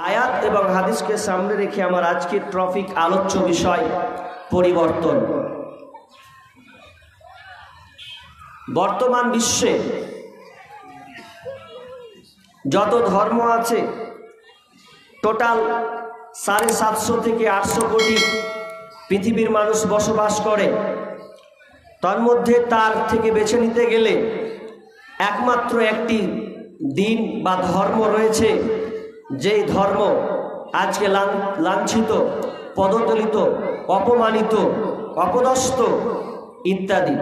আয়াত এবং হাদিসকে সামনে রেখে আমার আজকের টপিক আলোচ্য বিষয় পরিবর্তন। বর্তমান বিশ্বে যত ধর্ম আছে টোটাল 750 থেকে 800 কোটি পৃথিবীর মানুষ বসবাস করে। তার মধ্যে তার থেকে বেছে নিতে গেলে একমাত্র একটি দিন বা ধর্ম রয়েছে, যেই ধর্ম আজকে লাঞ্ছিত, পদদলিত, অপমানিত, অপদস্থ ইত্যাদি।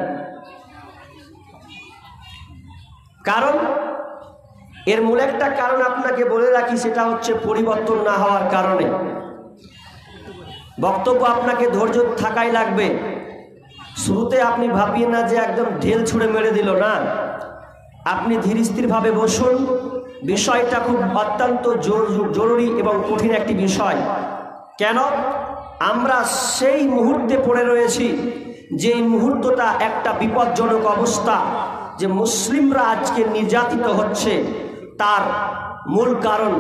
কারণ এর মূল একটা কারণ আপনাকে বলে রাখি, সেটা হচ্ছে পরিবর্তন না হওয়ার কারণে। বক্তব্য আপনাকে ধৈর্য থাকাই লাগবে। শুরুতে আপনি ভাবিয়ে না যে একদম ঢেল ছুঁড়ে মেরে দিল, না, আপনি ধীর স্থিরভাবে বসুন। বিষয়টা খুব অত্যন্ত জরুরি এবং কঠিন একটি বিষয়। কেন? আমরা সেই মুহূর্তে পড়ে রয়েছি, যে মুহূর্তটা একটা বিপজ্জনক অবস্থা, যে মুসলিমরা আজকে নির্যাতিত হচ্ছে। তার মূল কারণ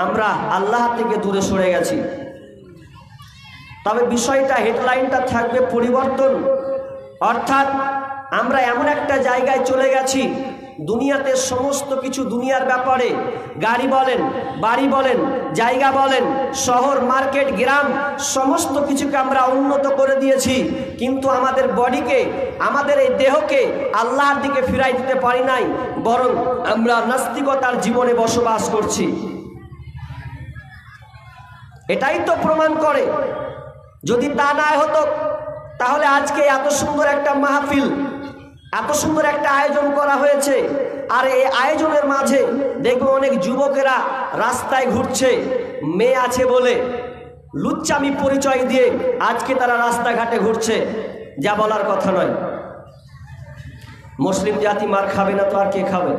আমরা আল্লাহ থেকে দূরে সরে গেছি। তবে বিষয়টা হেডলাইনটা থাকবে পরিবর্তন, অর্থাৎ আমরা এমন একটা জায়গায় চলে গেছি, দুনিয়াতে সমস্ত কিছু, দুনিয়ার ব্যাপারে গাড়ি বলেন, বাড়ি বলেন, জায়গা বলেন, শহর, মার্কেট, গ্রাম, সমস্ত কিছুকে আমরা উন্নত করে দিয়েছি, কিন্তু আমাদের বডিকে, আমাদের এই দেহকে আল্লাহর দিকে ফিরাই দিতে পারি নাই, বরং আমরা নাস্তিকতার জীবনে বসবাস করছি। এটাই তো প্রমাণ করে। যদি তা না হতো তাহলে আজকে এত সুন্দর একটা মাহফিল, এত সুন্দর একটা আয়োজন করা হয়েছে, আর এই আয়োজনের মাঝে দেখবো অনেক যুবকেরা রাস্তায় ঘুরছে, মেয়ে আছে বলে লুচ্চামি পরিচয় দিয়ে আজকে তারা রাস্তাঘাটে ঘুরছে, যা বলার কথা নয়। মুসলিম জাতি মার খাবে না তো আর কে খাবে?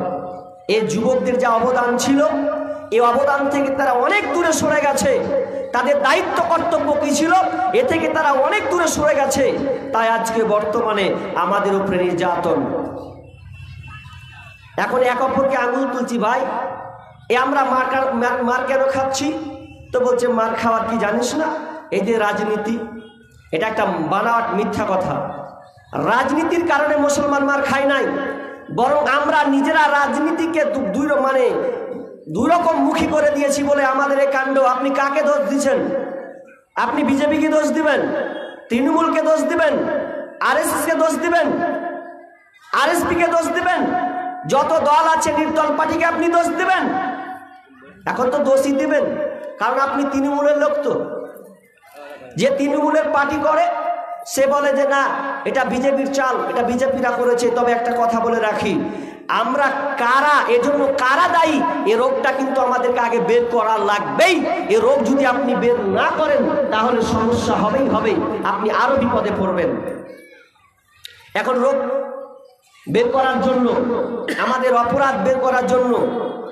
এই যুবকদের যা অবদান ছিল, এই অবদান থেকে তারা অনেক দূরে সরে গেছে। তাদের দায়িত্ব কর্তব্য কি ছিল, এ থেকে তারা অনেক দূরে সরে গেছে। তাই আজকে বর্তমানে আমাদের উপরে নির্যাতন। এখন এক অপরকে আঙুল তুলছি, ভাই এ আমরা মার কেন খাচ্ছি? তো বলছে মার খাওয়ার কি জানিস না? এই যে রাজনীতি, এটা একটা বানাওয়াট মিথ্যা কথা। রাজনীতির কারণে মুসলমান মার খায় নাই, বরং আমরা নিজেরা রাজনীতিকে দুই রকম মুখী করে দিয়েছি বলে আমাদের এই কাণ্ড। আপনি কাকে দোষ দিচ্ছেন? আপনি বিজেপিকে দোষ দিবেন, তৃণমূলকে দোষ দিবেন, আরএসএসকে দোষ দিবেন, আরএসপিকে দোষ দিবেন, যত দল আছে নির্দল পার্টিকে আপনি দোষ দিবেন। এখন তো দোষই দিবেন, কারণ আপনি তৃণমূলের লোক। তো যে তৃণমূলের পার্টি করে সে বলে যে না, এটা বিজেপির চাল, এটা বিজেপিরা করেছে। তবে একটা কথা বলে রাখি, আমরা কারা, এজন্য কারা দায়ী, এ রোগটা কিন্তু আমাদেরকে আগে বের করা লাগবেই। এ রোগ যদি আপনি বের না করেন তাহলে সমস্যা হবেই হবে, আপনি আরো বিপদে পড়বেন। এখন রোগ বের করার জন্য, আমাদের অপরাধ বের করার জন্য,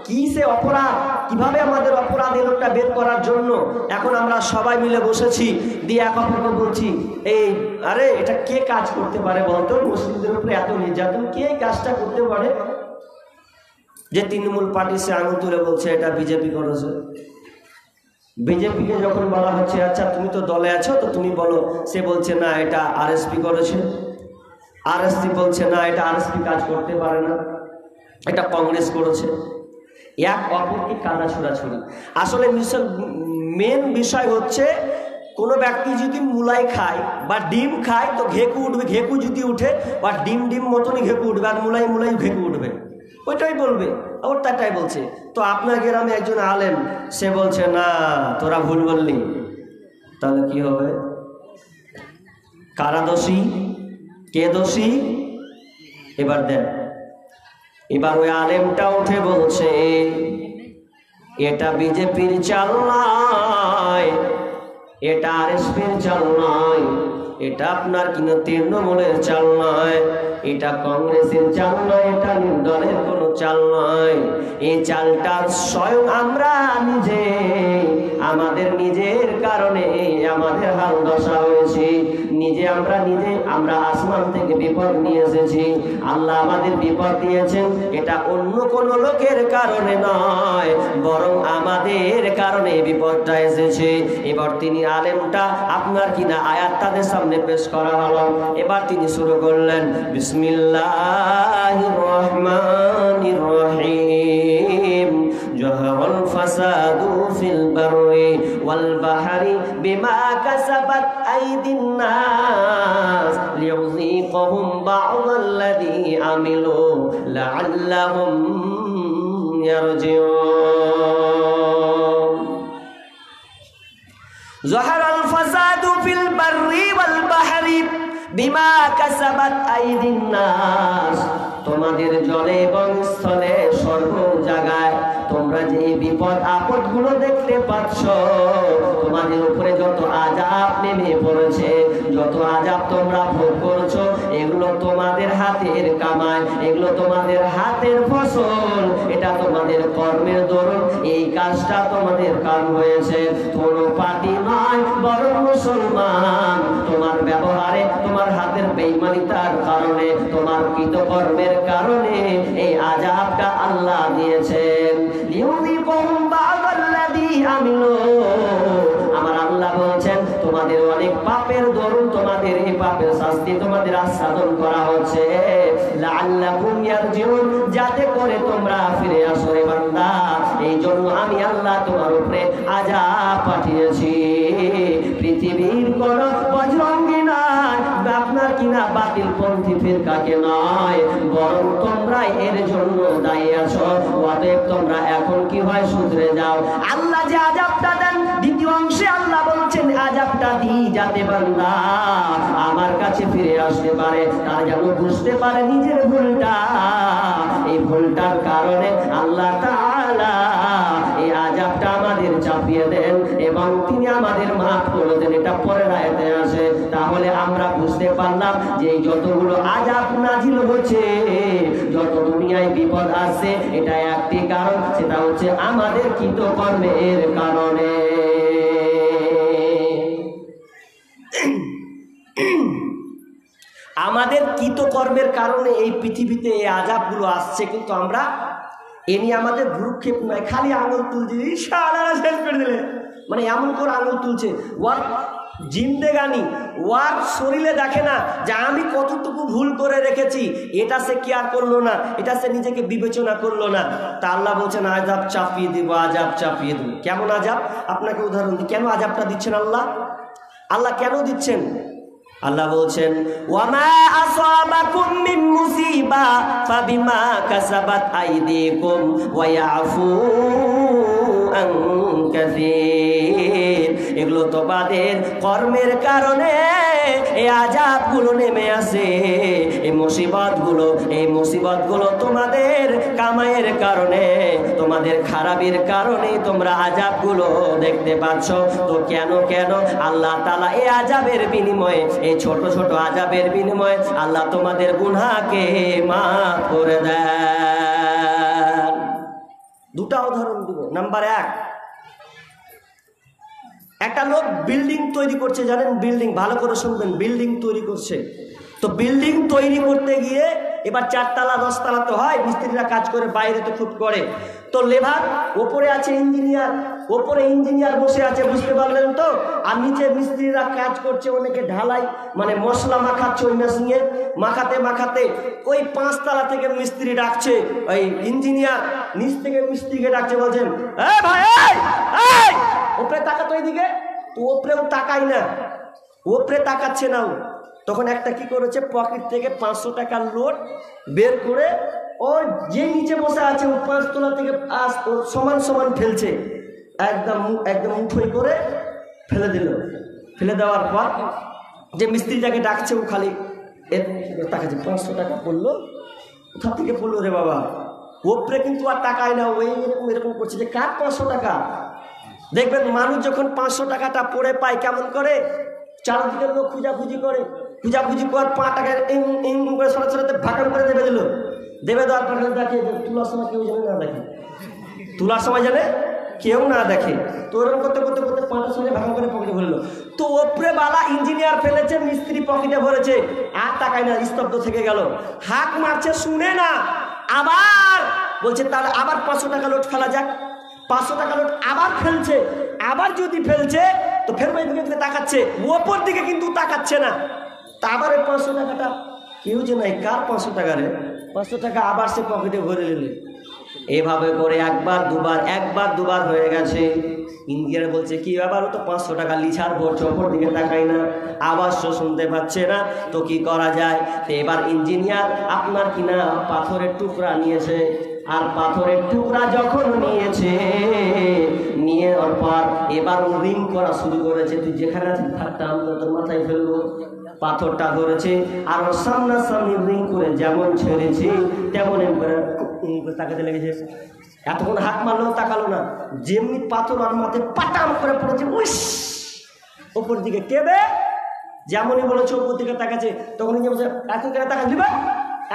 কি সে অপরাধ, কিভাবে আমাদের অপরাধ এই লোকটা বের করার জন্য এখন আমরা সবাই মিলে বসেছি, দিয়ে এক অপরকে বলছি, এই আরে এটা কে কাজ করতে পারে বলতো? মুসলিমদের উপরে এত নির্যাতন, কে কাজটা করতে পারে? যে তৃণমূল পার্টি সে আঙুল তুলে বলছে এটা বিজেপি করেছে। বিজেপিকে যখন বলা হচ্ছে আচ্ছা তুমি তো দলে আছো, তো তুমি বলো, সে বলছে না এটা আরএসপি করেছে। আরএসপি বলছে না এটা আরএসপি কাজ করতে পারে না, এটা কংগ্রেস করেছে। এক অপরকে কাদা ছোড়াছুড়ি। আসলে মেন বিষয় হচ্ছে, কোনো ব্যক্তি যদি মুলাই খায় বা ডিম খায় তো ঘেকু উঠবে, ঘেকু যদি উঠে বা ডিম মতনই ঘেকু উঠবে, আর মুলাই ঘেকু উঠবে, ওইটাই বলবে, ওর তাটাই বলছে। তো আপনার গ্রামে একজন আলেম, সে বলছে না তোরা ভুল বললি, তাহলে কি হবে? কারা দোষী, কে দোষী? এবার দেন, এবার ওই আলেমটা উঠে বলছে এটা বিজেপির চাল নয়, এটা আরএসপির চাল নয়, এটা আপনার কিনা তৃণমূলের চাল নয়, এটা কংগ্রেসের চাল নয়, এটা নির্দলের কোনো চাল নয়। এই চালটা স্বয়ং আমরা নিজে, আমাদের নিজের কারণে আমাদের হাল দশা হয়েছে। আমরা আসমান থেকে বিপদ নিয়ে এসেছি। আল্লাহ আমাদের বিপদ দিয়েছেন এটা অন্য কোনো লোকের কারণে নয়, বরং আমাদের কারণে বিপদটা এসেছে। এবার তিনি আলেমটা আপনার কিনা আয়াত তাদের সামনে পেশ করা হলো। এবার তিনি শুরু করলেন, বিসমিল্লাহির রহমানির রহিম। জহরুল ফাসাদু ফিল বাররি ওয়াল বাহরি বিমা কাসাবাত আইদিন নাস লিয়ুযীকাহুম বা'দাল্লাযী আমিলু লা'আল্লাহুম ইয়ারজিউন। জহরুল ফাসাদু ফিল বাররি ওয়াল বাহরি বিমা কাসাবাত আইদিন নাস। তোমাদের জলে এবং স্থলে সর্ব জায়গায় তোমরা যে বিপদ আপদ গুলো দেখতে পাচ্ছ, তোমাদের উপরে যত আযাব নেমে পড়েছে, যত আযাব তোমরা ভোগ করছো, এগুলো তোমাদের হাতের কামাই, এগুলো তোমাদের হাতের ফসল, এটা তোমাদের কর্মের দরুন এই কাজটা তোমাদের কাজ হয়েছে। কোনো পার্টি নয়, বরং মুসলমান তোমার ব্যবহারে, তোমার হাতের বেঈমানিতার কারণে, তোমার কৃতকর্মের কারণে এই আযাবটা আল্লাহ দিয়েছেন। লিয়ুযীকাহুম বা'দাল্লাযী আমিলু। আমার আল্লাহ বলছেন তোমাদের অনেক পাপের দরুন তোমাদের এই পাপের শাস্তি তোমাদের আস্বাদন করা হচ্ছে। লাআল্লাকুম ইয়ারজিউন, যাতে করে তোমরা ফিরে আসো রে বান্দা। এই জন্য আমি আল্লাহ তোমার উপরে আযাব পাঠিয়েছি। পৃথিবীর কোন বজরঙ্গী নয়, আপনার কিনা বাতিল পন্থী ফিরকাকে নয়, বরং তোমরা এর জন্য দায়ী আছো। অতএব তোমরা এখন কি হয় শুধরে যাও। আল্লাহ যে আযাবটা দেন, দ্বিতীয় অংশে আল্লাহ বলছেন আযাবটা দিই যাতে বান্দা আমার কাছে ফিরে আসতে পারে, তারা যেন বুঝতে পারে নিজের ভুলটা। এই ভুলটার কারণে আল্লাহ তাআলা এই আযাবটা আমাদের চাপিয়ে দেন এবং তিনি আমাদের মাফ করে দেন। এটা পরের আয়াতে আছে। তাহলে আমরা বুঝতে পারলাম যে যতগুলো আযাব নাজিল হচ্ছে, যত দুনিয়ায় বিপদ আসছে, এটা একটি কারণ, সেটা হচ্ছে আমাদের কৃতকর্মের কারণে। আমাদের কৃতকর্মের কারণে এই পৃথিবীতে এই আযাবগুলো আসছে। কিন্তু আমরা এ নিয়ে আমাদের ভ্রুক্ষেপ নয়, খালি আঙুল তুলছি, ইনশাআল্লাহ শেষ করে দিলে, মানে এমন করে আঙুল তুলছে। ওয়ার জিন্দেগানি, ওয়ার শরীরে দেখে না যে আমি কতটুকু ভুল করে রেখেছি, এটা সে কেয়ার করলো না, এটা সে নিজেকে বিবেচনা করলো না। তা আল্লাহ বলছেন আযাব চাপিয়ে দেবো, আযাব চাপিয়ে দেবো। কেমন আযাব? আপনাকে উদাহরণ দিই, কেন আযাবটা দিচ্ছেন আল্লাহ? আল্লাহ কেন দিচ্ছেন? আল্লাহ বলছেন ওয়ামা আসাবাকুম মিন মুসিবা ফাবিমা কাসাবাত আইদিকুম ওয়া ইয়াফু আন কাসীর। এগুলো তোমাদের কর্মের কারণে এই আযাবগুলো নেমে আসে। এই মুসিবতগুলো তোমাদের কামাইয়ের কারণে, তোমাদের খারাপের কারণে তোমরা আযাবগুলো দেখতে পাচ্ছ। তো কেন আল্লাহ তাআলা এই আযাবের বিনিময়ে, এই ছোট ছোট আযাবের বিনিময়ে আল্লাহ তোমাদের গুনাহকে মাফ করে দেন। দুটা উদাহরণ দিব। নাম্বার 1, একটা লোক বিল্ডিং তৈরি করছে, জানেন বিল্ডিং, ভালো করে শুনবেন, বিল্ডিং তৈরি করছে। তো বিল্ডিং তৈরি করতে গিয়ে এবার 4 তলা 10 তলা তো হয়, মিস্ত্রিরা কাজ করে, বাইরে তো খুব করে। তো লেবার ওপরে আছে, ইঞ্জিনিয়ার ওপরে, ইঞ্জিনিয়ার বসে আছে, বুঝতে পারলেন তো। আর নিচে মিস্ত্রিরা কাজ করছে, অনেকে ঢালাই মানে মশলা মাখাচ্ছে, ওই মেশিনে মাখাতে ওই 5 তলা থেকে মিস্ত্রি ডাকছে, ওই ইঞ্জিনিয়ার নিচ থেকে মিস্ত্রিকে ডাকছে, বলছেন এ ভাই এই ওপরে তাকাতো এইদিকে। তো ওপরেও তাকাই না, ওপরে তাকাচ্ছে না। তখন একটা কি করেছে, পকেট থেকে 500 টাকার নোট বের করে ও যে নিচে বসে আছে ও 5 তলা থেকে সমান সমান ফেলছে, একদম মুঠোই করে ফেলে দিল। ফেলে দেওয়ার পর যে মিস্ত্রিটাকে ডাকছে ও খালি তাকাচ্ছে, 500 টাকা পড়লো, কোথা থেকে পড়লো রে বাবা? ওপরে কিন্তু আর টাকায় না, ওই এরকম করছে যে কার 500 টাকা। দেখবেন মানুষ যখন 500 টাকাটা পড়ে পায় কেমন করে, চারদিকের লোক খুঁজাখুঁজি করে, খুঁজাখুঁজি করার 5 টাকা করে সরাসরি ভাগান করে দেবে দেওয়ার পর দেখে তোলার সময় কেউ জানে না, দেখে তোলার সময় জানে কেউ না দেখে। তো ওরকম করতে করতে করতে ৫ মিনিট ভাঙা করে পকেটে ভরলো। তো ওপরে বালা ইঞ্জিনিয়ার ফেলেছে, মিস্ত্রি পকেটে ভরেছে, আর তাকায় না, স্তব্ধ থেকে গেল। হাঁক মারছে, শুনে না, আবার বলছে তাহলে আবার 500 টাকা নোট ফেলা যাক। 500 টাকা নোট আবার ফেলছে, আবার যদি ফেলছে তো ফের ওই দিকে তাকাচ্ছে, ওপর দিকে কিন্তু তাকাচ্ছে না। তা আবার ওই 500 টাকাটা কেউ যে নাই, কার 500 টাকা রে, 500 টাকা আবার সে পকেটে ভরে নিলে। এভাবে করে একবার দুবার হয়ে গেছে। ইঞ্জিনিয়ার বলছে কি ব্যাপার, তো 500 টাকা লিছার ভরছে, ওপর দিকে তাকাই না, আওয়াজ শুনতে পাচ্ছে না, তো কি করা যায়। তো এবার ইঞ্জিনিয়ার আপনার কিনা পাথরের টুকরা নিয়েছে, আর পাথরের টুকরা যখন নিয়েছে, নিয়ে পর এবার রিং করা শুরু করেছে। তুই যেখানে থাকতাম তোর মাথায় ফেলবো। পাথরটা ধরেছে আর সামনাসামনি রিং করে যেমন ছেড়েছে তেমন তাকাতে লেগেছে। এতক্ষণ হাত মারলেও তাকালো না, যেমনি পাথর আর মাথায় পাটাম করে পড়েছে, উইস ওপর দিকে কেঁদে যেমনই বলেছে ওপর দিকে তাকাচ্ছে। তখন বলছে এত কেন তাকালি, বা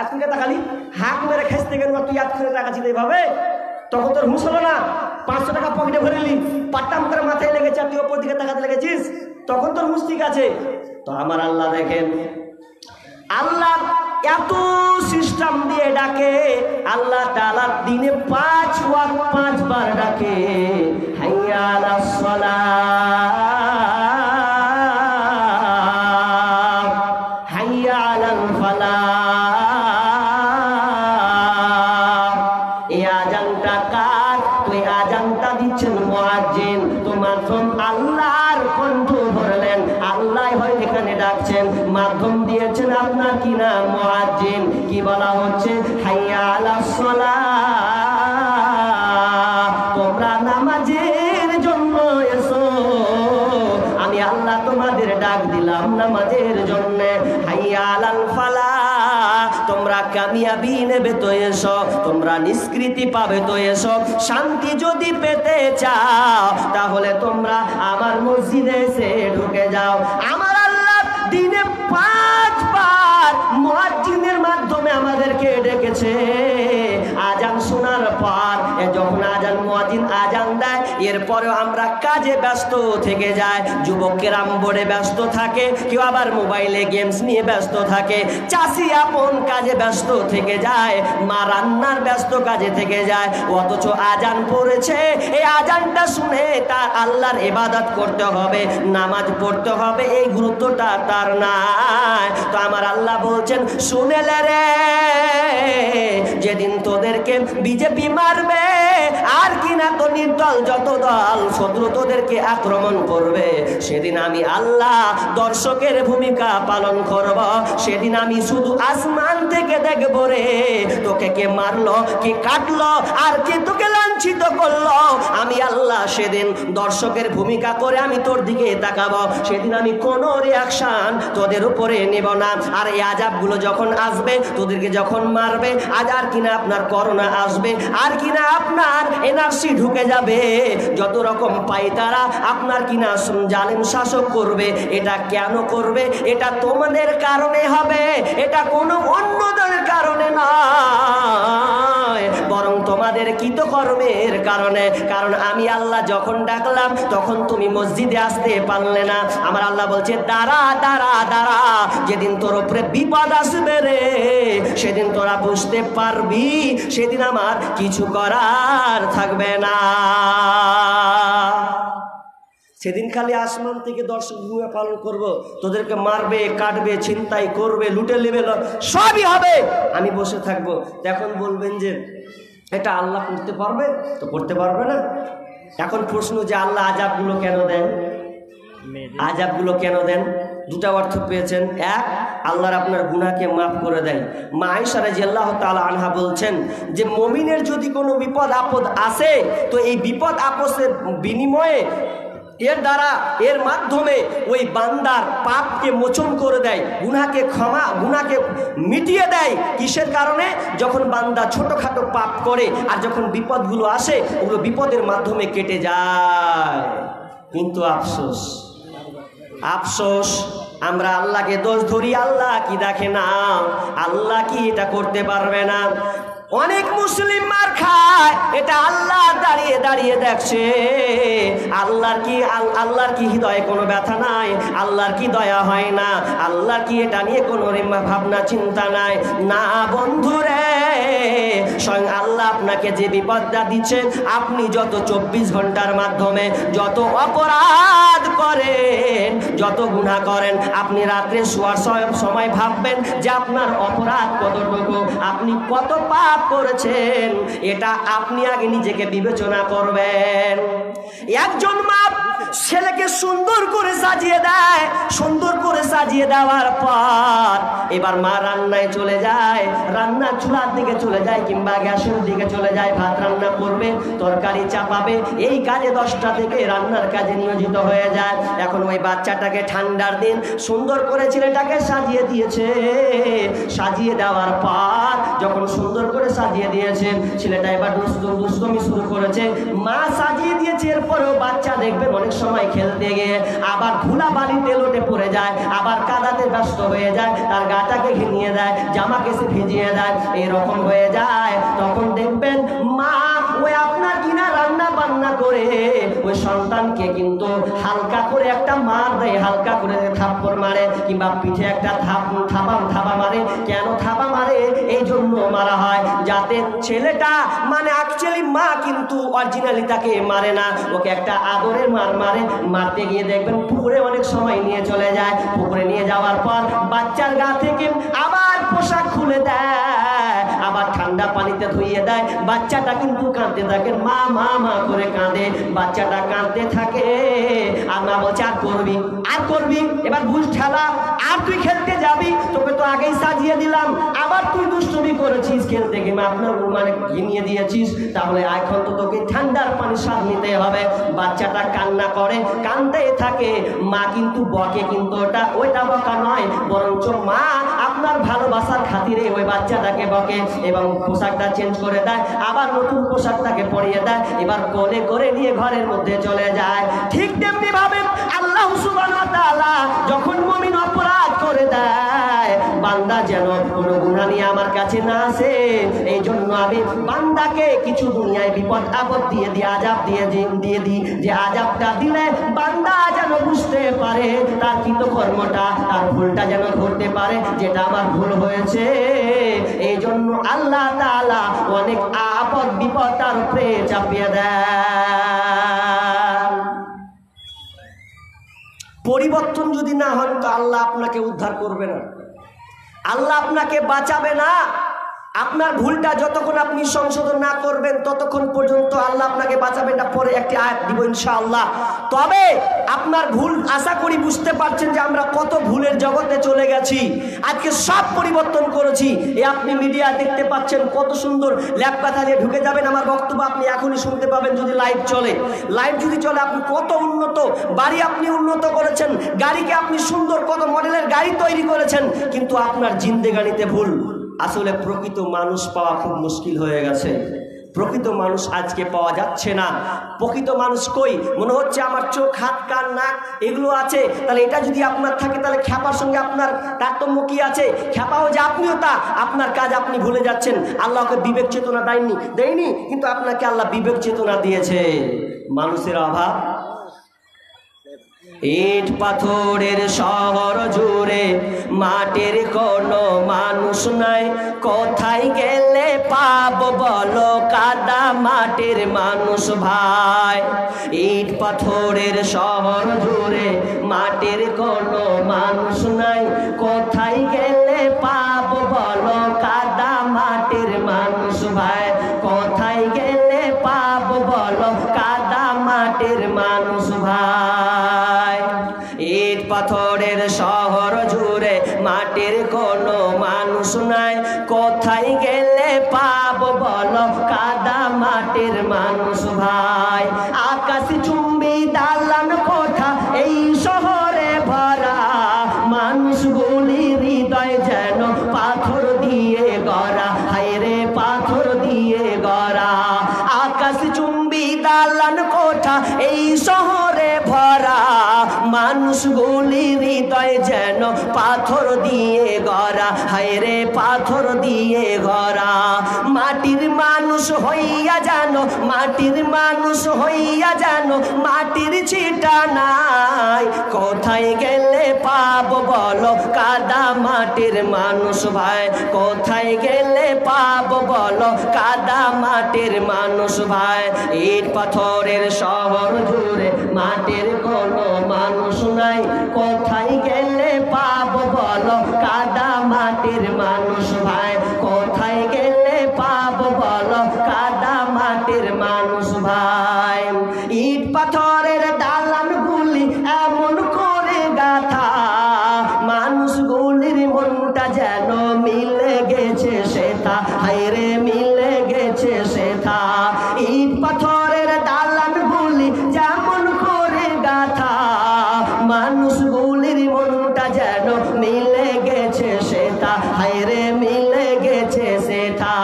এত কেন তাকালি, হাত মেরে খেসতে গেল, তুই এত করে তাকাচ্ছি এইভাবে। তখন তোর হুঁশ হলো না, 500 টাকা পকেটে ভরেলি, পাটাম করে মাথায় লেগেছে, তুই ওপর দিকে তাকাতে লেগেছিস, তখন তোর হুঁশ ঠিক আছে। তো আমার আল্লাহ দেখেন, আল্লাহ এত সিস্টেম দিয়ে ডাকে। আল্লাহ তাআলা দিনে 5 ওয়াক্ত 5 বার ডাকে, হাইয়া আলাস সালাহ, হাইয়া আলাল ফালাহ। এই আজানটা কার? তুই আজানটা দিচ্ছেন মুয়াজ্জিন। তোমার আল্লাহর কণ্ঠ ধরলেন, আল্লাহ হয় এখানে ডাকছেন, মাধ্যম দিয়েছেন আপনার কি নাম মুয়াজ্জিন। কি বলা হচ্ছে? হাইয়া আলাস সালাহ, তোমরা নামাজের জন্য এসো। আমি আল্লাহ তোমাদের ডাক দিলাম নামাজের জন্য। হাইয়া আলাল ফালাহ, তোমরা কামিয়াবি নেবে তো এসো, তোমরা নিষ্কৃতি পাবে তো এসো। শান্তি যদি পেতে চাও তাহলে তোমরা আমার মসজিদে এসে ঢুকে যাও। আমার আল্লাহ দিনে 5 বার মুয়াজ্জিনের মাধ্যমে আমাদেরকে ডেকেছে। আজান শোনার পর যখন আজান মুয়াজ্জিন আজান দেয়, এরপরেও আমরা কাজে ব্যস্ত থেকে যাই। যুবকেরা বোর্ডে ব্যস্ত থাকে, কেউ আবার মোবাইলে গেমস নিয়ে ব্যস্ত থাকে, চাষি আপন কাজে ব্যস্ত থেকে যায়, মা রান্নার ব্যস্ত কাজে থেকে যায়। অথচ আজান পড়েছে, এই আজানটা শুনে তার আল্লাহর ইবাদত করতে হবে, নামাজ পড়তে হবে, এই গুরুত্বটা তার নাই। তো আমার আল্লাহ বলছেন, শুনেলে রে, যেদিন তোদেরকে বিজেপি মারবে আর কিনা তো নির্দল যত দল শত্রু তোদেরকে আক্রমণ করবে, সেদিন আমি আল্লাহ দর্শকের ভূমিকা পালন করব। সেদিন আমি শুধু আসমান থেকে দেখব রে, তোকে কে মারলো, কে কাটলো, আর কে তোকে লাঞ্ছিত করলো। আমি আল্লাহ সেদিন দর্শকের ভূমিকা করে আমি তোর দিকে তাকাবো। সেদিন আমি কোনো রিয়াকশন তোদের উপরে নেব না। আর এই আযাবগুলো যখন আসবে, তোদেরকে যখন মারবে, আজ আর কিনা আপনার করোনা আসবে, আর কিনা আপনার এনআরসি ঢুকে যাবে, যত রকম পাই তারা আপনার কিনা জালেম শাসক করবে। এটা কেন করবে? এটা তোমাদের কারণে হবে, এটা কোনো অন্যদের কারণে নয়, বরং তোমাদের কৃতকর্মের কারণে। কারণ আমি আল্লাহ যখন ডাকলাম তখন তুমি মসজিদে আসতে পারলে না। আমার আল্লাহ বলছে, দাঁড়া দাঁড়া দাঁড়া, যেদিন তোর উপরে বিপদ আসবে রে, সেদিন তোরা বুঝতে পারবি, সেদিন আমার কিছু করার থাকবে না। সেদিন খালি আসমান থেকে দর্শক ভূমিকা পালন করব, তোদেরকে মারবে, কাটবে, ছিনতাই করবে, লুটে নেবে, সবই হবে, আমি বসে থাকবো। এখন বলবেন যে এটা আল্লাহ করতে পারবে? তো করতে পারবে না। এখন প্রশ্ন যে আল্লাহ আযাবগুলো কেন দেন? আযাবগুলো কেন দেন? দুটা অর্থ পেয়েছেন। এক, আল্লাহর আপনার গুনাহকে মাফ করে দেয়। মা আয়েশা রাদিয়াল্লাহু তাআলা আনহা বলছেন যে মুমিনের যদি কোনো বিপদ আপদ আসে, তো এই বিপদ আপদের বিনিময়ে এর দ্বারা, এর মাধ্যমে ওই বান্দার পাপকে মোচন করে দেয়, গুনাহকে গুনাহকে মিটিয়ে দেয়। কিসের কারণে? যখন বান্দা ছোটখাটো পাপ করে আর যখন বিপদগুলো আসে, ওগুলো বিপদের মাধ্যমে কেটে যায়। কিন্তু আফসোস, আফসোস, আমরা আল্লাহকে দোষ ধরি, আল্লাহ কি দেখে না? আল্লাহ কি এটা করতে পারবে না? অনেক মুসলিম মার খায়, এটা আল্লাহ দাঁড়িয়ে দাঁড়িয়ে দেখছে। আল্লাহর কি হৃদয়ে কোনো ব্যথা নাই? আল্লাহর কি দয়া হয় না? আল্লাহর কি এটা নিয়ে কোনো ভাবনা চিন্তা নাই? না বন্ধুরে, স্বয়ং আল্লাহ আপনাকে যে বিপদটা দিচ্ছেন, আপনি যত 24 ঘন্টার মাধ্যমে যত অপরাধ করেন, যত গুনাহ করেন, আপনি রাত্রে শোয়ার সময় ভাববেন যে আপনার অপরাধ কতটুকু, আপনি কত পাপ করেছেন, এটা আপনি আগে নিজেকে বিবেচনা করবেন। একজন মা ছেলেকে সুন্দর করে সাজিয়ে দেয়, সুন্দর করে সাজিয়ে দেওয়ার পর এবার মা রান্নায় চলে যায়, রান্নার চুলার দিকে চলে যায় কিংবা গ্যাসের দিকে চলে যায়, ভাত রান্না করবে, তরকারি চাপাবে, এই কাজে 10টা থেকে রান্নার কাজে নিয়োজিত হয়ে যায়। এখন ওই বাচ্চাটাকে ঠান্ডার দিন সুন্দর করে ছেলেটাকে সাজিয়ে দিয়েছে, সাজিয়ে দেওয়ার পর যখন সুন্দর করে সাজিয়ে দিয়েছেন, ছেলেটা এবার দুষ্টুমি শুরু করেছে। মা সাজিয়ে দিয়েছে, এরপরেও বাচ্চা দেখবেন অনেক সময় খেলতে গিয়ে আবার ধুলা বালিতে লোটে পড়ে যায়, আবার কাদাতে ব্যস্ত হয়ে যায়, তার গাটাকে ঘিনিয়ে দেয়, জামাকে সে ভিজিয়ে দেয়, এরকম হয়ে যায়। তখন দেখবেন মা ওই আপনার কিনা রান্না বান্না করে ওই সন্তানকে কিন্তু হালকা করে একটা মার দেয়, হালকা করে থাপ্পড় মারে কিংবা পিঠে একটা থাবা মারে। কেন থাবা মারে? এই জন্য মারা হয় যাতে ছেলেটা, মানে অ্যাকচুয়ালি মা কিন্তু অরিজিনালি তাকে মারে না, ওকে একটা আদরের মারে। মারতে গিয়ে দেখবেন পুকুরে অনেক সময় নিয়ে চলে যায়, পুকুরে নিয়ে যাওয়ার পর বাচ্চার গা থেকে আবার পোশাক খুলে দেয়, আবার ঠান্ডা পানিতে ধুইয়ে দেয়। বাচ্চাটা কিন্তু কাঁদতে থাকে, মা মা মা করে কাঁদে, বাচ্চাটা কাঁদতে থাকে। আর মা বলছে আর করবি, এবার বুঝ ঠেলা, আর তুই খেলতে যাবি, তোকে তো আগেই সাজিয়ে দিলাম, আবার তুই দুষ্টুমি করেছিস, খেলতে গিয়ে আপনার মানে ঘিমিয়ে দিয়েছিস, তাহলে এখন তো তোকে ঠান্ডার পানি স্বাদ নিতে হবে। বাচ্চাটা কান্না করে, কাঁদতে থাকে, মা কিন্তু বকে, কিন্তু ওইটা বকা নয়, বরঞ্চ মা আপনার ভালোবাসার খাতিরে ওই বাচ্চাটাকে বকে এবং পোশাকটা চেঞ্জ করে দেয়, আবার নতুন পোশাকটাকে পরিয়ে দেয়, এবার কোলে করে নিয়ে ঘরের মধ্যে চলে যায়। ঠিক তেমনি ভাবে আল্লাহ সুবহানাহু ওয়া তাআলা যখন মুমিন অপরাধ করে দেয়, বান্দা যেন কোনো গুনাহ নিয়ে আমার কাছে না আসে, এই জন্য আমি বান্দাকে কিছু দুনিয়ায় বিপদ আপদ দিয়ে আযাব দিয়ে দিই, যে আযাবটা দিলে বান্দা যেন বুঝতে পারে তার কৃতকর্মটা, তার ভুলটা যেন ধরতে পারে, যেটা আমার ভুল হয়েছে। এই জন্য আল্লাহ তাআলা অনেক আপদ বিপদ তার উপরে চাপিয়ে দেয়। পরিবর্তন যদি না হন তো আল্লাহ আপনাকে উদ্ধার করবে না, আল্লাহ আপনাকে বাঁচাবে না। আপনার ভুলটা যতক্ষণ আপনি সংশোধন না করবেন ততক্ষণ পর্যন্ত আল্লাহ আপনাকে বাঁচাবেন না। পরে একটি আয়াত দিব ইনশাআল্লাহ। তবে আপনার ভুল আশা করি বুঝতে পারছেন যে আমরা কত ভুলের জগতে চলে গেছি, আজকে সব পরিবর্তন করেছি। আপনি মিডিয়া দেখতে পাচ্ছেন কত সুন্দর, ল্যাপ কথা দিয়ে ঢুকে যাবেন, আমার বক্তব্য আপনি এখনই শুনতে পাবেন যদি লাইভ চলে। লাইভ যদি চলে, আপনি কত উন্নত বাড়ি আপনি উন্নত করেছেন, গাড়িকে আপনি সুন্দর কত মডেলের গাড়ি তৈরি করেছেন, কিন্তু আপনার জিন্দেগানিতে ভুল। আসলে প্রকৃত মানুষ পাওয়া খুব মুশকিল হয়ে গেছে, প্রকৃত মানুষ আজকে পাওয়া যাচ্ছে না। প্রকৃত মানুষ কই? মনে হচ্ছে আমার চোখ, হাত, কান, নাক এগুলো আছে, তাহলে এটা যদি আপনার থাকে তাহলে খ্যাপার সঙ্গে আপনার তারতম্য কি আছে? খ্যাপাও যে আপনিও তা, আপনার কাজ আপনি ভুলে যাচ্ছেন। আল্লাহকে বিবেক চেতনা দেয়নি, কিন্তু আপনাকে আল্লাহ বিবেক চেতনা দিয়েছে। মানুষের অভাব, ইট পাথরের শহর জুড়ে মাটির কোনো মানুষ নাই, কোথায় গেলে পাবো বলো কাদা মাটির মানুষ ভাই। ইট পাথরের শহর জুড়ে মাটির কোনো মানুষ নাই, কোথায় গেলে পাবো বলো কাদা মাটির মানুষ ভাই, কোথায় গেলে পাবো বলো কাদা মাটির মানুষ ভাই। ইট পাথরের শহর জুড়ে মাটির কোনো মানুষ নাই, কোথায় গেলে পাবো বলো কাদা মাটির মানুষ ভাই। আকাশ চুম্বি দালান কোঠা এই শহরে ভরা, মানুষগুলি হৃদয় যেন পাথর দিয়ে গড়া, হায় রে পাথর দিয়ে গড়া। আকাশ চুম্বি দালান কোঠা এই শহরে ভরা, মানুষ মানুষগুলির হৃদয় যেন পাথর দিয়ে গড়া, হায় রে পাথর দিয়ে গড়া। মাটির মানুষ হইয়া জানো, মাটির মানুষ হইয়া জানো, মাটির ছিটা নাই। কোথায় গেলে পাবো বলো কাদা মাটির মানুষ ভাই, কোথায় গেলে পাবো বলো কাদা মাটির মানুষ ভাই। ইট পাথরের শহর জুড়ে মাটির কোনো মানুষ নাই, কোথায় গেলে পাবো বলো কাদা মাটির মানুষ ভাই, কোথায় গেলে পাবো বলো কাদা মাটির মানুষ ভাই। ইট পাথরের দালান গুলি এমন করে গাথা, মানুষগুলির মনটা যেন মিলে গেছে সেথা, হায় রে মিলে গেছে সেথা। ইট পাথরের দালান গুলি যেমন করে গাথা, মানুষগুলির মনটা যেন মিলে গেছে সেথা, হায় রে মিলে গেছে সেথা।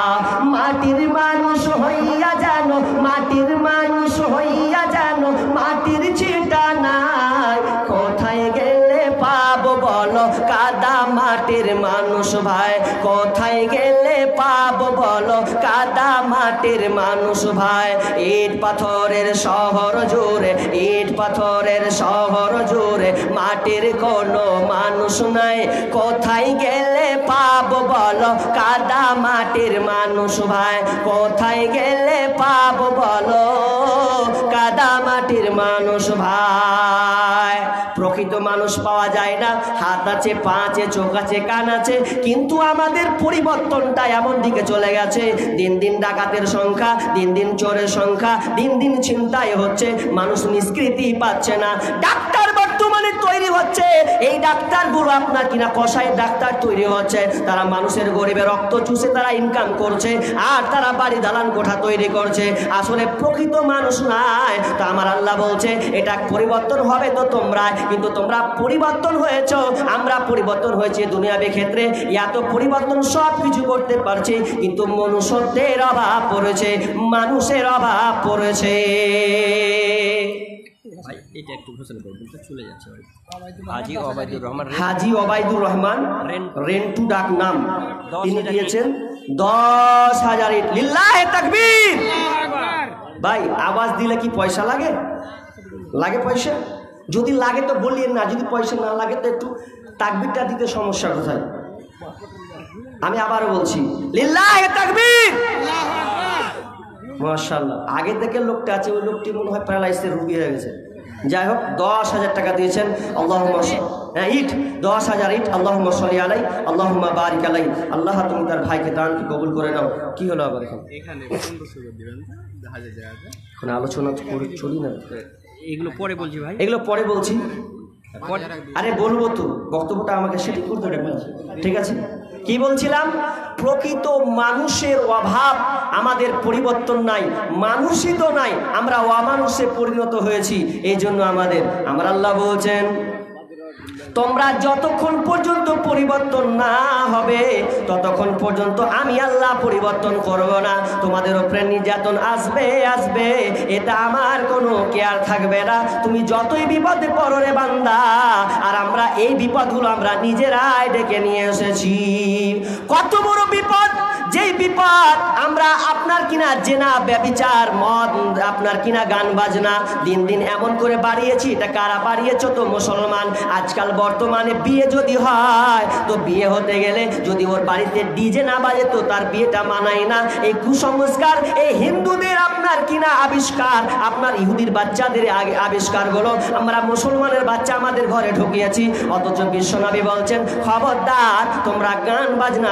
মাটির মানুষ হইয়া জানো, মাটির মানুষ হইয়া জানো, মাটির ছিটা নাই। কোথায় গেলে পাবো বলো কাদা মাটির মানুষ ভাই, কোথায় গেলে পাবো বলো কাদা মাটির মানুষ ভাই। ইট পাথরের শহর জুড়ে, ইট পাথরের শহর জুড়ে মাটির কোনো মানুষ নাই, কোথায় গেলে পাবো বলো কাদা মাটির মানুষ ভাই, কোথায় গেলে পাবো বলো কাদা মাটির মানুষ ভাই। প্রকৃত মানুষ পাওয়া যায় না, হাত আছে, পা আছে, চোখ আছে, কান আছে, কিন্তু আমাদের পরিবর্তনটা এমন দিকে চলে গেছে। দিন দিন ডাকাতের সংখ্যা, দিন দিন চোরের সংখ্যা, দিন দিন ছিনতাই হচ্ছে, মানুষ নিষ্কৃতি পাচ্ছে না। ডাক্তার বর্তমানে তৈরি হচ্ছে, এই ডাক্তারগুলো আপনার কিনা কসাই ডাক্তার তৈরি হচ্ছে, তারা মানুষের গরিবের রক্ত চুষে তারা ইনকাম করছে, আর তারা বাড়ি দালান কোঠা তৈরি করছে। আসলে প্রকৃত মানুষ নাই। তা আমার আল্লাহ বলছে এটা পরিবর্তন হবে তো তোমরা, কিন্তু তোমরা পরিবর্তন হয়েছ, আমরা পরিবর্তন হয়েছে দুনিয়াবী ক্ষেত্রে। এত পরিবর্তন সব কিছু করতে পারছে, কিন্তু মনুষ্যত্বের অভাব পড়েছে, মানুষের অভাব পড়েছে। এটা একটু ঘোষণা করবেন তো চলে যাচ্ছে। হাজী ওবায়দুর রহমান, হাজী ওবায়দুর রহমান রেন্টু ডাক নাম, তিনি দিয়েছেন 10,000 ইট। লিল্লাহে তাকবীর। ভাই আওয়াজ দিলে কি পয়সা লাগে? লাগে পয়সা? যদি লাগে তো বলিয়েন না, যদি পয়সা না লাগে তো একটু তাকবীরটা দিতে সমস্যা কোথায়? আমি আবারও বলছি লিল্লাহে তাকবীর। মাশাআল্লাহ, আগে থেকে লোকটা আছে, ওই লোকটি মনে হয় প্যারালাইসিসের রোগী হয়ে গেছে। যাই হোক 10,000 টাকা দিয়েছেন। আল্লাহুম্মা ইট 10,000 ইট। আল্লাহুম্মা সাল্লি আলাই, আল্লাহুম্মা বারিক আলাই। আল্লাহ তুমি তার ভাইকে দানকে কবুল করে নাও। কি হলো আবার এখন? এখানে এখন আলোচনা তো করে চলি না, এগুলো পরে বলছি ভাই, এগুলো পরে বলছি। আরে বলবো তো, বক্তব্যটা আমাকে সেটি করতে দেবেন, ঠিক আছে? কি বলছিলাম? প্রকৃত মানুষের অভাব, আমাদের পরিবর্তন নাই, মানুষই তো নাই, আমরা অমানুষে পরিণত হয়েছি। এই জন্য আমার আল্লাহ বলছেন তোমরা যতক্ষণ পর্যন্ত পরিবর্তন না হবে ততক্ষণ পর্যন্ত আমি আল্লাহ পরিবর্তন করব না। তোমাদের উপরে নির্যাতন আসবে আসবে, এটা আমার কোনো কেয়ার থাকবে না। তুমি যতই বিপদে পড়ো রে বান্দা, আর আমরা এই বিপদগুলো আমরা নিজেরাই ডেকে নিয়ে এসেছি। কত বড় বিপদ! যেই বিপদ আমরা আপনার কিনা জেনা, ব্যভিচার, মদ, আপনার কিনা গান বাজনা দিন দিন এমন করে বাড়িয়েছি। এটা কারা বাড়িয়েছ? তো মুসলমান। আজকাল বর্তমানে বিয়ে যদি হয় তো বিয়ে হতে গেলে যদি ওর বাড়িতে ডিজে না বাজে তো তার বিয়েটা মানায় না। এই কুসংস্কার, এই হিন্দুদের আপনার কিনা আবিষ্কার, আপনার ইহুদির বাচ্চাদের আবিষ্কারগুলো আমরা মুসলমানের বাচ্চা আমাদের ঘরে ঢুকিয়েছি। অথচ বিশ্বনবী বলছেন খবরদার তোমরা গান বাজনা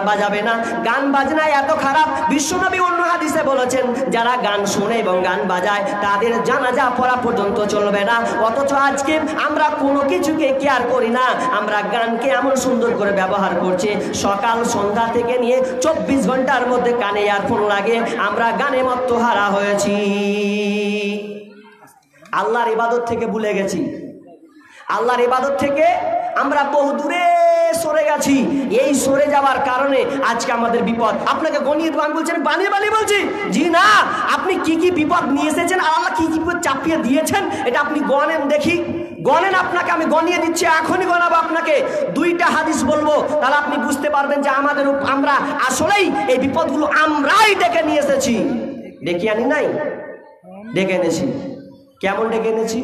বাজাবে না। গান বাজনা এত খারাপ, বিশ্বনবী অন্য হাদিসে বলেছেন যারা গান শুনে এবং গান বাজায় তাদের জানাজা পড়া পর্যন্ত চলবে না। অথচ আজকে আমরা কোনো কিছুকে কেয়ার করি না, আমরা গানকে এমন সুন্দর করে ব্যবহার করছি। সকাল সন্ধ্যা থেকে নিয়ে 24 ঘন্টার মধ্যে কানে ইয়ারফোন লাগে, আমরা গানে মত্ত হারা হয়েছি। আল্লাহর ইবাদত থেকে ভুলে গেছি, আল্লাহর ইবাদত থেকে আমরা বহু দূরে সরে গেছি। এই সরে যাওয়ার কারণে আজকে আমাদের বিপদ। আপনাকে গণিত বান বলছেন, বানিয়ে বলছি জি না। আপনি কি কি বিপদ নিয়ে এসেছেন আর আল্লাহ কি কি বিপদ চাপিয়ে দিয়েছেন এটা আপনি গণেন দেখি। গণেন, আপনাকে আমি গনিয়ে দিচ্ছি, এখনই গণাবো আপনাকে। 2টা হাদিস বলবো, তাহলে আপনি বুঝতে পারবেন যে আমরা আসলেই এই বিপদগুলো আমরাই ডেকে নিয়ে এসেছি। ডেকে আনি নাই, ডেকে এনেছি। কেমন ডেকে এনেছি?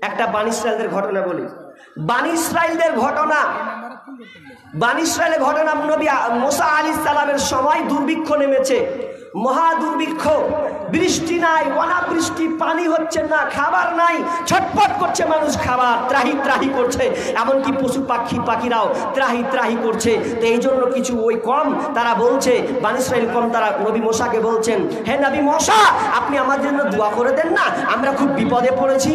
একটা বানী ইসরায়েলদের ঘটনা বলি। বানী ইসরায়েলদের ঘটনা, বানী ইসরায়েলের ঘটনা, নবী মুসা আলাইহিস সালামের সময় দুর্ভিক্ষ নেমেছে, মহা দুর্ভিক্ষ, বৃষ্টি নাই, অনাবৃষ্টি, পানি হচ্ছে না, খাবার নাই, ছটফট করছে মানুষ, খাবার ত্রাহি ত্রাহি করছে, এমনকি পশু পাখিরাও ত্রাহি ত্রাহি করছে। তো এই জন্য কিছু ওই কম তারা বলছে, বানী ইসরায়েল কম, তারা নবী মুসাকে বলছেন, হে নবী মুসা, আপনি আমাদের জন্য দোয়া করে দেন না, আমরা খুব বিপদে পড়েছি,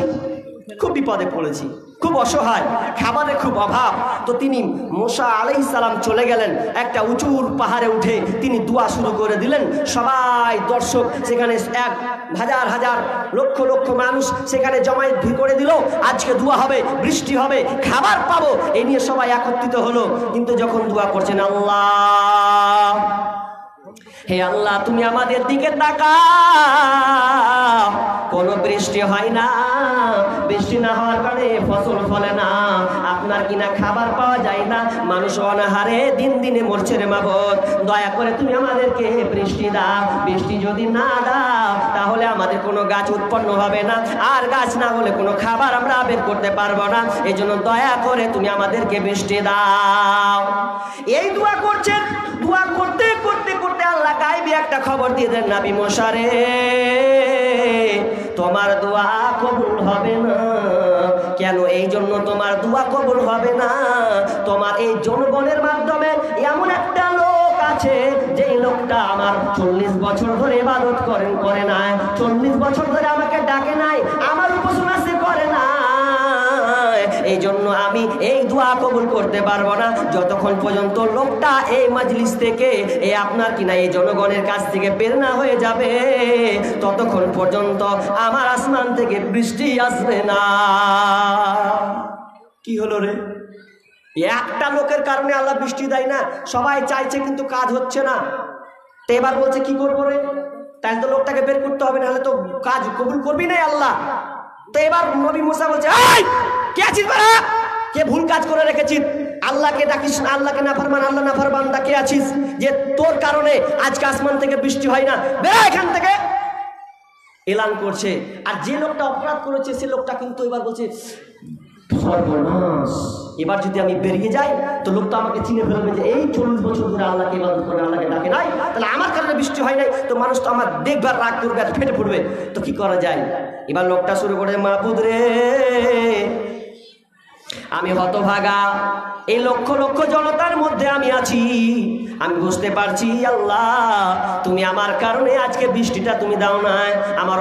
খুব বিপদে পড়েছি, খুব অসহায়, খাবারের খুব অভাব। তো তিনি মুসা আলাইহিস সালাম চলে গেলেন, একটা উঁচুর পাহাড়ে উঠে তিনি দোয়া শুরু করে দিলেন। সবাই দর্শক সেখানে, 1,000 লক্ষ লক্ষ মানুষ সেখানে জমায়েত করে দিল, আজকে দোয়া হবে, বৃষ্টি হবে, খাবার পাবো, এই নিয়ে সবাই একত্রিত হলো। কিন্তু যখন দোয়া করছেন, আল্লাহ, হে আল্লাহ, তুমি আমাদের দিকে তাকাও, কোনো বৃষ্টি হয় না, বৃষ্টি না হওয়ার কারণে ফসল ফলে না, আপনার কিনা খাবার পাওয়া যায় না, মানুষ অনাহারে দিন দিনে মরছে রে মাবুদ, দয়া করে তুমি আমাদেরকে বৃষ্টি দাও। বৃষ্টি যদি না দাও তাহলে আমাদের কোনো গাছ উৎপন্ন হবে না, আর গাছ না হলে কোনো খাবার আমরা বের করতে পারবো না, এই জন্য দয়া করে তুমি আমাদেরকে বৃষ্টি দাও। এই দোয়া করছেন, দোয়া করতে করতে করতে আল্লাহ গায়েবী একটা খবর দিয়ে দেন, নবী মুসা রে, তোমার দোয়া কবুল হবে না। কেন? এই জন্য তোমার দোয়া কবুল হবে না, তোমার এই জনগণের মাধ্যমে এমন একটা লোক আছে, যেই লোকটা আমার 40 বছর ধরে ইবাদত করে নাই, 40 বছর ধরে আমাকে ডাকে নাই, আমার উপাসনা সে করে না, এই জন্য আমি এই দোয়া কবুল করতে পারবো না যতক্ষণ পর্যন্ত লোকটা এই মাজলিস থেকে, এই আপনার কিনা এই জনগণের কাছ থেকে বের না হয়ে যাবে, ততক্ষণ পর্যন্ত আমার আসমান থেকে বৃষ্টি আসবে না। কি হলো রে? একটা লোকের কারণে আল্লাহ বৃষ্টি দেয় না, সবাই চাইছে কিন্তু কাজ হচ্ছে না। তো এবার বলছে কি করবো রে? তাহলে তো লোকটাকে বের করতে হবে, নাহলে তো কাজ কবুল করবি না আল্লাহ। তো এবার নবী মুসা বলছে, কে আছিস বাড়া? কে ভুল কাজ করে রেখেছিস? আল্লাহকে ডাকিস না, আল্লাহকে নাফরমান, আল্লাহ নাফরমান ডাকে আছিস, যে তোর কারণে আজকে আসমান থেকে বৃষ্টি হয় না, বেরা এখান থেকে, এলান করছে। আর যে লোকটা অপরাধ করেছে সে লোকটা কিন্তু এবার বলছে, সর্বনাশ, এবার যদি আমি বেরিয়ে যাই তো লোকটা আমাকে চিনে ফেলবে যে এই 40 বছর ধরে আল্লাহকে ইবাদত করে, আল্লাহকে ডাকে নাই, তাহলে আমার কারণে বৃষ্টি হয় নাই, তো মানুষ তো আমার দেখবার রাগ করবে, ফেটে পড়বে, তো কি করা যায়? এবার লোকটা শুরু করে, মাবুদ রে, আমি হতভাগা, এই লক্ষ লক্ষ জনতার মধ্যে আমি আছি, আমি বুঝতে পারছি আল্লাহ তুমি আমার কারণে আজকে বৃষ্টিটা তুমি দাও না, আমার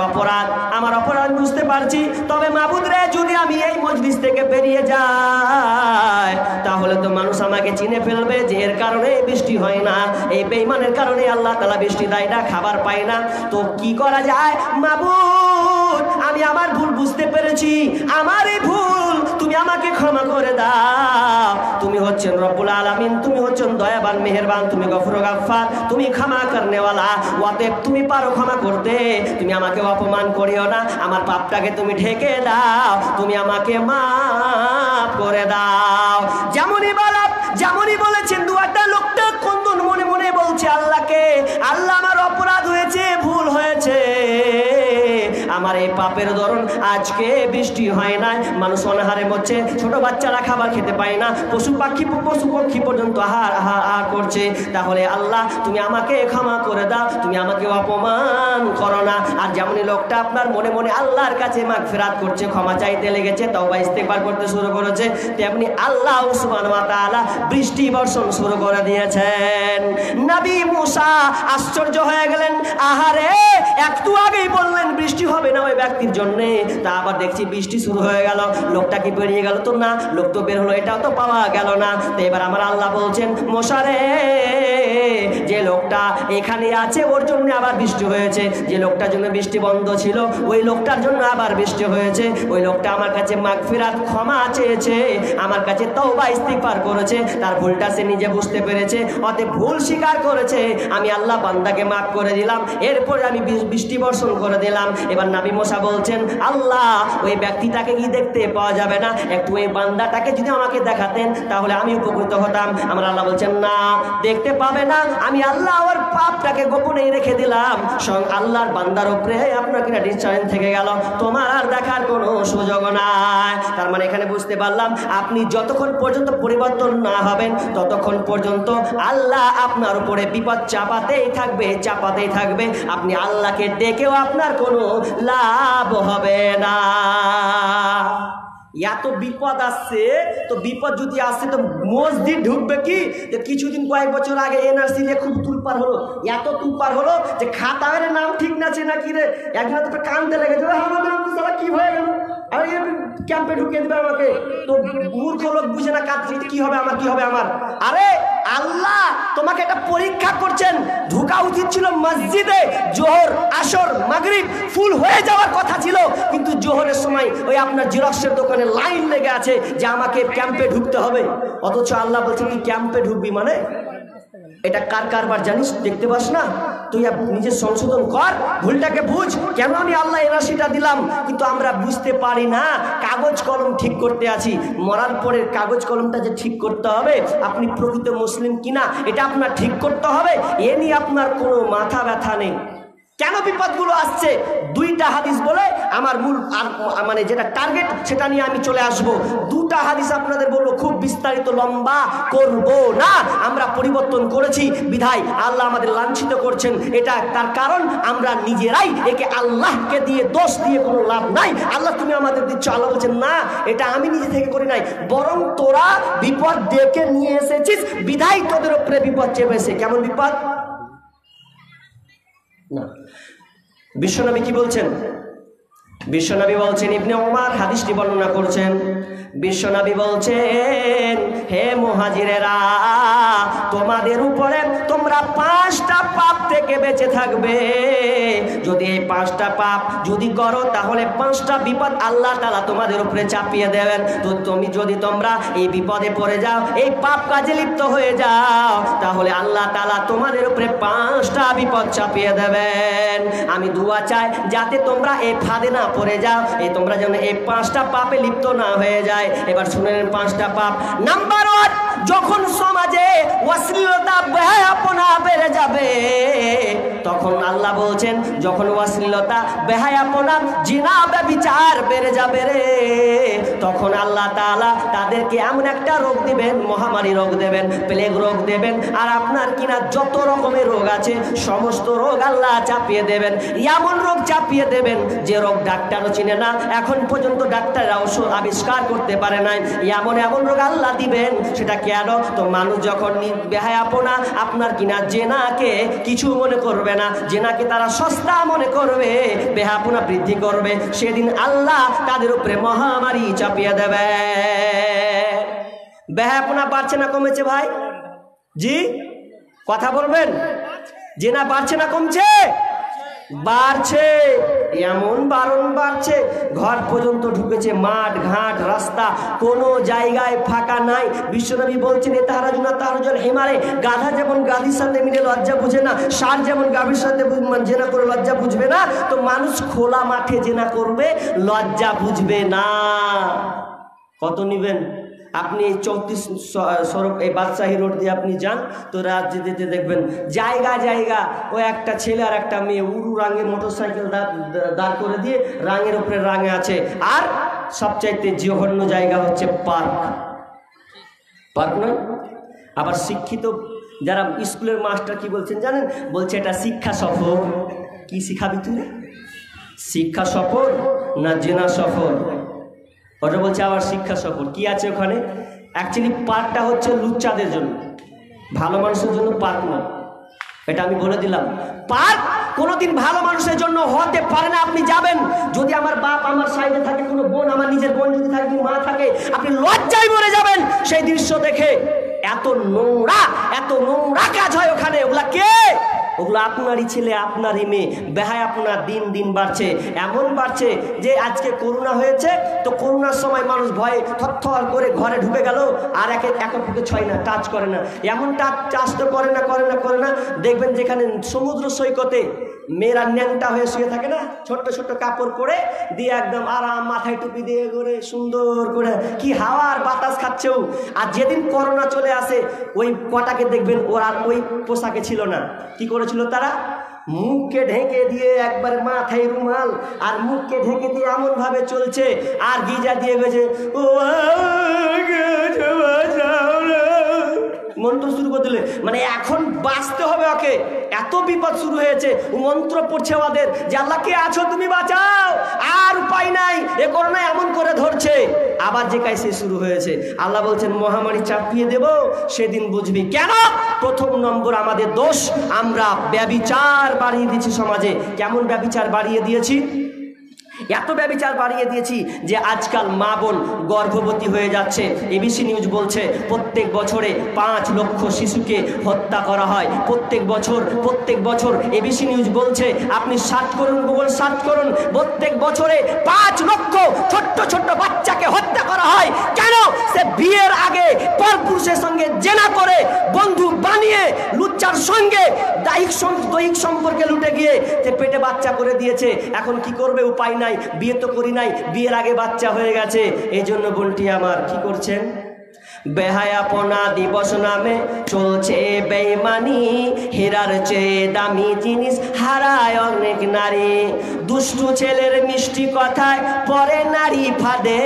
অপরাধ বুঝতে পারছি। তবে মাবুদ রে, যদি আমি এই মজলিস থেকে বেরিয়ে যাই তাহলে তো মানুষ আমাকে চিনে ফেলবে যে এর কারণে বৃষ্টি হয় না, এই বেঈমানের কারণে আল্লাহ তাআলা বৃষ্টি দেয় না, খাবার পায় না। তো কি করা যায়? মাবুদ, আমি আমার ভুল বুঝতে পেরেছি, আমার এই ভুল তুমি আমাকে ক্ষমা করে দাও। তুমি হচ্ছেন রব্বুল আলামিন, তুমি হচ্ছেন দয়াবান মেহেরবান, তুমি গফুর গাফফার, তুমি ক্ষমা করনেওয়ালা, অতএব তুমি পারো ক্ষমা করতে, তুমি আমাকে অপমান করিও না, আমার পাপটাকে তুমি ঢেকে দাও, তুমি আমাকে মাফ করে দাও। যেমনই বলেছেন দুয়াটা, লোকটা কোন মনে মনে বলছে আল্লাহকে, আল্লাহ আমার অপরাধ হয়েছে, ভুল হয়েছে, আমার এই পাপের দরুন আজকে বৃষ্টি হয় না, মানুষ অনাহারে মরছে, ছোট বাচ্চারা খাবার খেতে পায় না, পশু পক্ষী পর্যন্ত আহার করছে। তাহলে আল্লাহ তুমি আমাকে ক্ষমা করে দাও, তুমি আমাকে অপমান করো না। আর যেমনই লোকটা আপনার মনে মনে আল্লাহর কাছে মাগফিরাত করছে, ক্ষমা চাইতে লেগেছে, তওবা ইস্তেগফার করতে শুরু করেছে, তেমনি আল্লাহ সুবহানাহু ওয়া তাআলা বৃষ্টি বর্ষণ শুরু করে দিয়েছেন। নবী মুসা আশ্চর্য হয়ে গেলেন, আহারে, একটু আগেই বললেন বৃষ্টি হবে না ওই ব্যক্তির জন্য, তা আবার দেখছি বৃষ্টি শুরু হয়ে গেল, লোকটা কি বেরিয়ে গেল? তো না, লোক তো বের হলো, এটাও তো পাওয়া গেল না। তো এবার আমার আল্লাহ বলছেন, মুসা রে, যে লোকটা এখানে আছে ওর জন্য আবার বৃষ্টি হয়েছে, যে লোকটার জন্য বৃষ্টি বন্ধ ছিল ওই লোকটার জন্য আবার বৃষ্টি হয়েছে, ওই লোকটা আমার কাছে মাগফিরাত, ক্ষমা চেয়েছে, আমার কাছে তওবা ইস্তিগফার করেছে, তার ভুলটা সে নিজে বুঝতে পেরেছে, অতএব ভুল স্বীকার করেছে, আমি আল্লাহ বান্দাকে মাফ করে দিলাম, এরপরে আমি বৃষ্টি বর্ষণ করে দিলাম। এবার নবী মুসা বলছেন, আল্লাহ ওই ব্যক্তিটাকে কি দেখতে পাওয়া যাবে না? একটু ওই বান্দাটাকে যদি আমাকে দেখাতেন তাহলে আমি উপকৃত হতাম। আমার আল্লাহ বলছেন, না, দেখতে পাবে না। আমি আল্লাহ ওর পাপটাকে গোপনে রেখে দিলাম, স্বয়ং আল্লাহর বান্দার উপরে আপনার কিনা ডিসচার্জ থেকে গেল, তোমার আর দেখার কোনো সুযোগ নাই। তার মানে এখানে বুঝতে পারলাম, আপনি যতক্ষণ পর্যন্ত পরিবর্তন না হবেন ততক্ষণ পর্যন্ত আল্লাহ আপনার উপরে বিপদ চাপাতেই থাকবে, চাপাতেই থাকবে। আপনি আল্লাহকে ডেকেও আপনার কোনো লাভ হবে না। এত বিপদ আসছে, তো বিপদ যদি আসছে তো মসজিদ ঢুকবে কি? যে কিছুদিন কয়েক বছর আগে এনআরসি নিয়ে খুব তুলপার হলো, এত তুলপার হলো যে খাতার নাম ঠিক না চেনা কি রে, একজন তো কান্দতে লেগে যাবে, আমার নাম তো সারা কি হয়ে গেল, আরে ক্যাম্পে ঢুকিয়ে দেবে আমাকে। তো মূর্খ লোক বুঝে না কাজ কি হবে আমার, কি হবে আমার। আরে আল্লাহ তোমাকে একটা পরীক্ষা করছেন, ঢুকা উচিত ছিল মসজিদে। জোহর, আসর, মাগরিব ফুল হয়ে যাওয়ার কথা ছিল, কিন্তু জোহরের সময় ওই আপনার জিরক্সের দোকানে লাইন লেগে আছে যে আমাকে ক্যাম্পে ঢুকতে হবে। অথচ আল্লাহ বলছে তুই ক্যাম্পে ঢুকবি মানে এটা কার কারবার জানিস, দেখতে পাস না? তুই নিজের সংশোধন কর, ভুলটাকে বুঝ। কেন আমি আল্লাহ এই রাশিটা দিলাম, কিন্তু আমরা বুঝতে পারি না। কাগজ কলম ঠিক করতে আছি, মরার পরে কাগজ কলমটা যে ঠিক করতে হবে, আপনি প্রকৃত মুসলিম কিনা এটা আপনার ঠিক করতে হবে। এ নিয়ে আপনার কোনো মাথা ব্যথা নেই। কেন বিপদগুলো আসছে? দুইটা হাদিস বলে আমার মূল মানে যেটা টার্গেট সেটা নিয়ে আমি চলে আসব। দুটা হাদিস আপনাদের বলবো, খুব বিস্তারিত লম্বা করব না। আমরা পরিবর্তন করেছি বিধায় আল্লাহ আমাদের লাঞ্ছিত করছেন। এটা তার কারণ আমরা নিজেরাই একে আল্লাহকে দিয়ে দোষ দিয়ে কোনো লাভ নাই। আল্লাহ তুমি আমাদের দিচ্ছ, আল্লাহ বলছেন না, এটা আমি নিজে থেকে করি নাই, বরং তোরা বিপদ ডেকে নিয়ে এসেছিস বিধায় তোদের উপরে বিপদ চেপেছে। কেমন বিপদ না? বিশ্বনবী কি বলছেন? বিশ্বনবী বলছেন, ইবনে ওমর হাদিসটি বর্ণনা করছেন। বিশ্বনবী বলছেন, হে মুহাজিরেরা, তোমাদের উপরে তোমরা 5টা পাপ থেকে বেঁচে থাকবে। যদি এই 5টা পাপ যদি করো তাহলে 5টা বিপদ আল্লাহ তাআলা তোমাদের উপরে চাপিয়ে দেবেন। তো তোমরা এই বিপদে পড়ে যাও, এই পাপ কাজে লিপ্ত হয়ে যাও, তাহলে আল্লাহ তাআলা তোমাদের উপরে 5টা বিপদ চাপিয়ে দেবেন। আমি দোয়া চাই যাতে তোমরা এই ফাঁদে না পড়ে যাও, তোমরা যেন এই 5টা পাপে লিপ্ত না হয়ে যায়। এবার শুনেন 5টা পাপ। নাম্বার 1, যখন সমাজে অশ্লীলতা বেহায়াপনা বেড়ে যাবে, তখন আল্লাহ বলছেন, যখন অশ্লীলতা বেহায়াপনা জিনা ব্যভিচার বেড়ে যাবে রে, তখন আল্লাহ তাআলা তাদেরকে এমন একটা রোগ দিবেন, মহামারী রোগ দেবেন, প্লেগ রোগ দেবেন, আর আপনার কিনা যত রকমের রোগ আছে সমস্ত রোগ আল্লাহ চাপিয়ে দেবেন। এমন রোগ চাপিয়ে দেবেন যে রোগ ডাক্তারও চিনে না, এখন পর্যন্ত ডাক্তাররা ওষুধ আবিষ্কার করতে পারে নাই। এমন রোগ আল্লাহ দিবেন। সেটা কেন? তো মানুষ যখন বেহায়াপনা আপনার কিনা জেনাকে কিছু মনে করবে না, জেনাকে তারা সস্তা মনে করবে, বেহায়াপনা বৃদ্ধি করবে, সেদিন আল্লাহ তাদের উপরে মহামারী চাপিয়ে দেবে। বেহায়াপনা বাড়ছে না কমেছে ভাই? জি কথা বলবেন। জেনা বাড়ছে না কমছে? বাড়ছে। এমন বারণ বাড়ছে, ঘর পর্যন্ত ঢুকেছে, মাঠ ঘাট রাস্তা কোনো জায়গায় ফাঁকা নাই। বিশ্বনবী বলছেন, এ তাহারাজুনা তাহারুজুল হিমারে, গাধা যেমন গাভীর সাথে মিলে লজ্জা বুঝে না, ষাঁড় যেমন গাভীর সাথে জেনা করে লজ্জা বুঝবে না, তো মানুষ খোলা মাঠে জেনা করবে, লজ্জা বুঝবে না। কত নিবেন? আপনি এই 34 সড়ক এই বাদশাহী রোড দিয়ে আপনি যান, তো রাত যেতে দেখবেন জায়গা জায়গা ও একটা ছেলে আর একটা মেয়ে উড়ু রাঙের মোটরসাইকেল দাঁড় করে দিয়ে রাঙের উপরে রাঙে আছে। আর সবচাইতে জঘন্য জায়গা হচ্ছে পার্ক। পার্ক নয়? আবার শিক্ষিত যারা স্কুলের মাস্টার কি বলছেন জানেন? বলছে এটা শিক্ষা সফর। কি শিখাবি তুই? শিক্ষা সফর না জেনা সফর? ওটা বলছে আবার শিক্ষা সফর। কি আছে ওখানে? অ্যাকচুয়ালি পার্কটা হচ্ছে লুচ্চাদের জন্য, ভালো মানুষের জন্য পার্ক নয়। এটা আমি বলে দিলাম। পার্ক কোনোদিন ভালো মানুষের জন্য হতে পারে না। আপনি যাবেন, যদি আমার বাপ আমার সাইডে থাকে, কোনো বোন আমার নিজের বোন যদি থাকে, মা থাকে, আপনি লজ্জায় মরে যাবেন সেই দৃশ্য দেখে। এত নোংরা কাজ হয় ওখানে। ওগুলা কে? ওগুলো আপনারই ছেলে, আপনারই মেয়ে। বেহায়াপনা দিন দিন বাড়ছে, এমন বাড়ছে যে আজকে করোনা হয়েছে, তো করোনার সময় মানুষ ভয়ে থরথর করে ঘরে ঢুকে গেল, আর একে ছয় না, টাচ করে না। এমন টাচ তো করে না। দেখবেন যেখানে সমুদ্র সৈকতে মেয়েরা ন্যাংটা হয়ে শুয়ে থাকে না, ছোট্ট ছোট্ট কাপড় পরে দিয়ে একদম আরাম, মাথায় টুপি দিয়ে করে সুন্দর করে কি হাওয়ার বাতাস খাচ্ছেও। আর যেদিন করোনা চলে আসে ওই কটাকে দেখবেন ওরা ওই পোশাকে ছিল না, কি করেছিল তারা? মুখকে ঢেকে দিয়ে একবারে মাথায় রুমাল আর মুখকে ঢেকে দিয়ে এমন ভাবে চলছে আর গিজা দিয়ে গেছে ও মন্ত্র শুরু করে দিলে, মানে এখন বাঁচতে হবে ওকে, এত বিপদ শুরু হয়েছে। ও মন্ত্র পড়ছে ওদের যে আল্লাহ কে আছো তুমি বাঁচাও, আর উপায় নাই, এ করোনা এমন করে ধরছে। আবার যে কাইসে শুরু হয়েছে, আল্লাহ বলছেন মহামারী চাপিয়ে দেব, সেদিন বুঝবি। কেন? প্রথম নম্বর আমাদের দোষ, আমরা ব্যভিচার বাড়িয়ে দিয়েছি সমাজে। কেমন ব্যভিচার বাড়িয়ে দিয়েছি? এত ব্যভিচার বাড়িয়ে দিয়েছি যে আজকাল মা বোন গর্ভবতী হয়ে যাচ্ছে। এবিসি নিউজ বলছে প্রত্যেক বছরে 5 লক্ষ শিশুকে হত্যা করা হয়। প্রত্যেক বছর এবিসি নিউজ বলছে, আপনি সার্চ করুন, গুগল সার্চ করুন, প্রত্যেক বছরে 5 লক্ষ ছোট্ট ছোট্ট বাচ্চাকে হত্যা করা হয়। কেন? সে বিয়ের আগে পরপুরুষের সঙ্গে জেনা করে বন্ধু বানিয়ে লুচ্চার সঙ্গে দৈহিক সম্পর্কে লুটে গিয়ে সে পেটে বাচ্চা করে দিয়েছে। এখন কি করবে? উপায় নাই, বিয়ে তো করি নাই, বিয়ের আগে বাচ্চা হয়ে গেছে। এই জন্য বোনটি আমার কি করছেন? বেহায়াপনা দিবস নামে চলছে বেঈমানি, হীরার চেয়ে দামি জিনিস হারায় অনেক নারী। দুষ্টু ছেলের মিষ্টি কথায় পরে নারী ফাঁদে,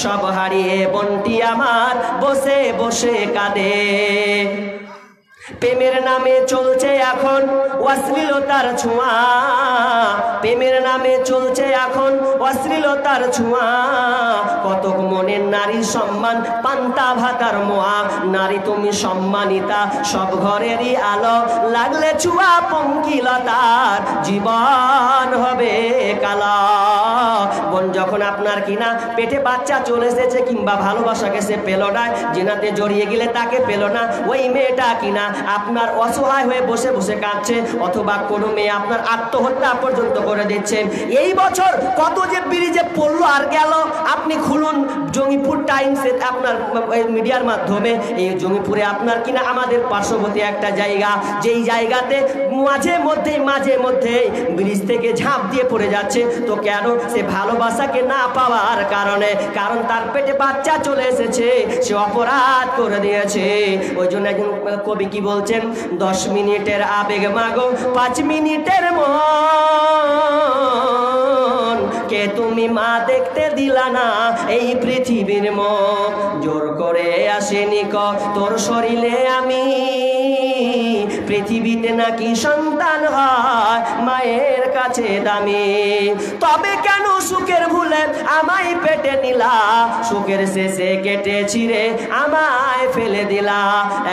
সব হারিয়ে বোনটি আমার বসে বসে কাঁদে। প্রেমের নামে চলছে এখন অশ্লীলতার ছোঁয়া, প্রেমের নামে চলছে এখন অশ্লীলতার ছোঁয়া। কতক মনের নারীর সম্মান পান্তা ভাতার মোয়া। নারী তুমি সম্মানিতা, সব ঘরেরই আলো, লাগলে ছুয়া পঙ্কিলতার জীবন হবে কালা। বোন যখন আপনার কিনা পেটে বাচ্চা চলে এসেছে কিংবা ভালোবাসাকে সে পেল না, জিনাতে জড়িয়ে গেলে তাকে পেল না, ওই মেয়েটা কিনা আপনার অসহায় হয়ে বসে বসে কাঁদছে, অথবা কোনো মেয়ে আপনার আত্মহত্যা পর্যন্ত করে দিচ্ছেন। এই বছর কত যে ব্রিজে পড়লো আর গেল। আপনি খুলুন জঙ্গিপুর টাইমসে, আপনার মিডিয়ার মাধ্যমে, এই জঙ্গিপুরে আপনার কিনা আমাদের পার্শ্ববর্তী একটা জায়গা, যেই জায়গাতে মাঝে মধ্যে ব্রিজ থেকে ঝাঁপ দিয়ে পড়ে যাচ্ছে। তো কেন? সে ভালোবাসাকে না পাওয়ার কারণে, কারণ তার পেটে বাচ্চা চলে এসেছে, সে অপরাধ করে দিয়েছে। ওই জন্য একজন কবি কি বলছেন? 10 মিনিটের আবেগ মাগো 5 মিনিটের মন, কে তুমি মা দেখতে দিলা না এই পৃথিবীর মুখ। জোর করে আসেনি ক তোর শরীরে আমি, পৃথিবীতে নাকি সন্তান হয় মায়ের কাছে দামি। তবে কেন সুখের ভুলে আমায় পেটে নিলা, সুখের শেষে কেটে ছিঁড়ে আমায় ফেলে দিলা।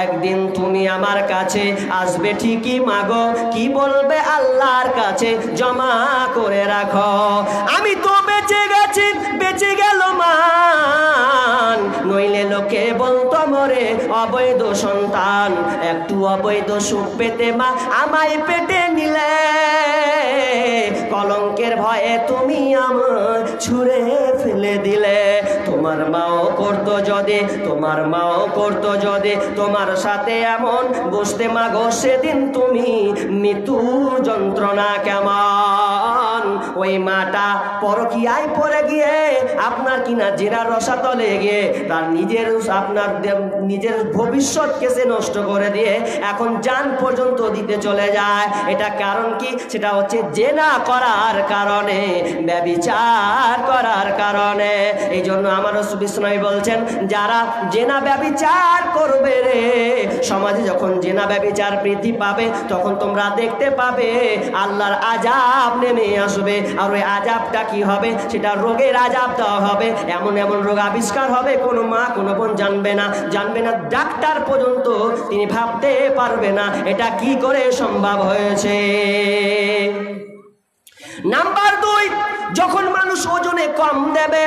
একদিন তুমি আমার কাছে আসবে ঠিকই মাগো, কি বলবে আল্লাহর কাছে জমা করে রাখো। আমি তো বেঁচে গেছি, বেঁচে গেল মান, নইলে লোকে বলতো মরে অবৈধ সন্তান। একটু অবৈধ সুখ পেতে মা আমায় পেটে নিলে, কলঙ্কের ভয়ে তুমি আমায় ছুঁড়ে ফেলে দিলে। তোমার মাও করতো যদি, তোমার মাও করতো যদি তোমার সাথে এমন, বসতে মাগো সেদিন তুমি মৃত্যুর যন্ত্রণা কেমন। ওই মাটা পরকীয়ায় পড়ে গিয়ে আপনার কিনা জেরার রসাতলে গিয়ে তার নিজের ভবিষ্যৎকে সে নষ্ট করে দিয়ে এখন জান পর্যন্ত দিতে চলে যায়। এটা কারণ কি? সেটা হচ্ছে জেনা করার কারণে, ব্যভিচার করার কারণে। এই জন্য আমার রাসূল বিশ্বনবী বলছেন, যারা জেনা ব্যভিচার করবে রে, সমাজে যখন জেনা ব্যভিচার বৃদ্ধি পাবে তখন তোমরা দেখতে পাবে আল্লাহর আযাব নেমে আসবে। আর ওই আযাবটা কি হবে? সেটা রোগের আযাব দেওয়া হবে। এমন এমন রোগ আবিষ্কার হবে কোনো মা কোনো বোন জানবে না, ডাক্তার পর্যন্ত তিনি ভাবতে পারবে না এটা কি করে সম্ভব হয়েছে। নাম্বার 2, যখন মানুষ ওজনে কম দেবে,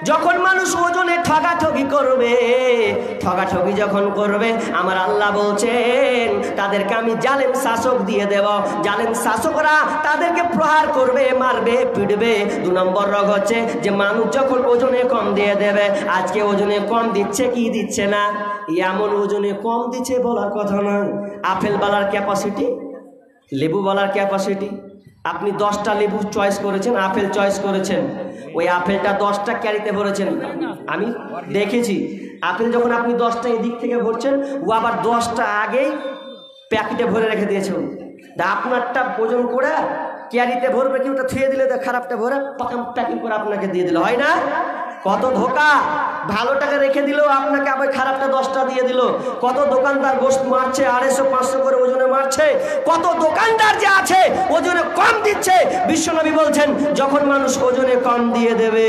যখন মানুষ ওজনে ঠগাঠগি করবে, ঠগাঠগি যখন করবে, আমার আল্লাহ বলছেন তাদেরকে আমি জালেম শাসক দিয়ে দেব। জালেম শাসকরা তাদেরকে প্রহার করবে, মারবে, পিটবে। 2 নম্বর রোগ হচ্ছে যে মানুষ যখন ওজনে কম দিয়ে দেবে। আজকে ওজনে কম দিচ্ছে কি দিচ্ছে না? এমন ওজনে কম দিচ্ছে বলার কথা নয়। আপেল বালার ক্যাপাসিটি, লেবু বালার ক্যাপাসিটি আপনি 10টা লেবু চয়েস করেছেন, আপেল চয়েস করেছেন, ওই আপেলটা 10টা ক্যারিতে ভরেছেন। আমি দেখেছি আপেল যখন আপনি 10টা এদিক থেকে ভরছেন, ও আবার 10টা আগেই প্যাকেটে ভরে রেখে দিয়েছে। আপনারটা ওজন করে ক্যারিতে ভরবে, কি ওটা থুয়ে দিলে খারাপটা ভরে প্যাকিং করে আপনাকে দিয়ে দিল, হয় না? কত ধোকা! ভালোটাকে রেখে দিল, আপনাকে আবার খারাপটা 10টা দিয়ে দিল। কত দোকানদার গোশত মারছে 250-500 করে ওজনে মারছে, কত দোকানদার যে আছে ওজনে কম দিচ্ছে। বিশ্বনবী বলছেন যখন মানুষ ওজনে কম দিয়ে দেবে,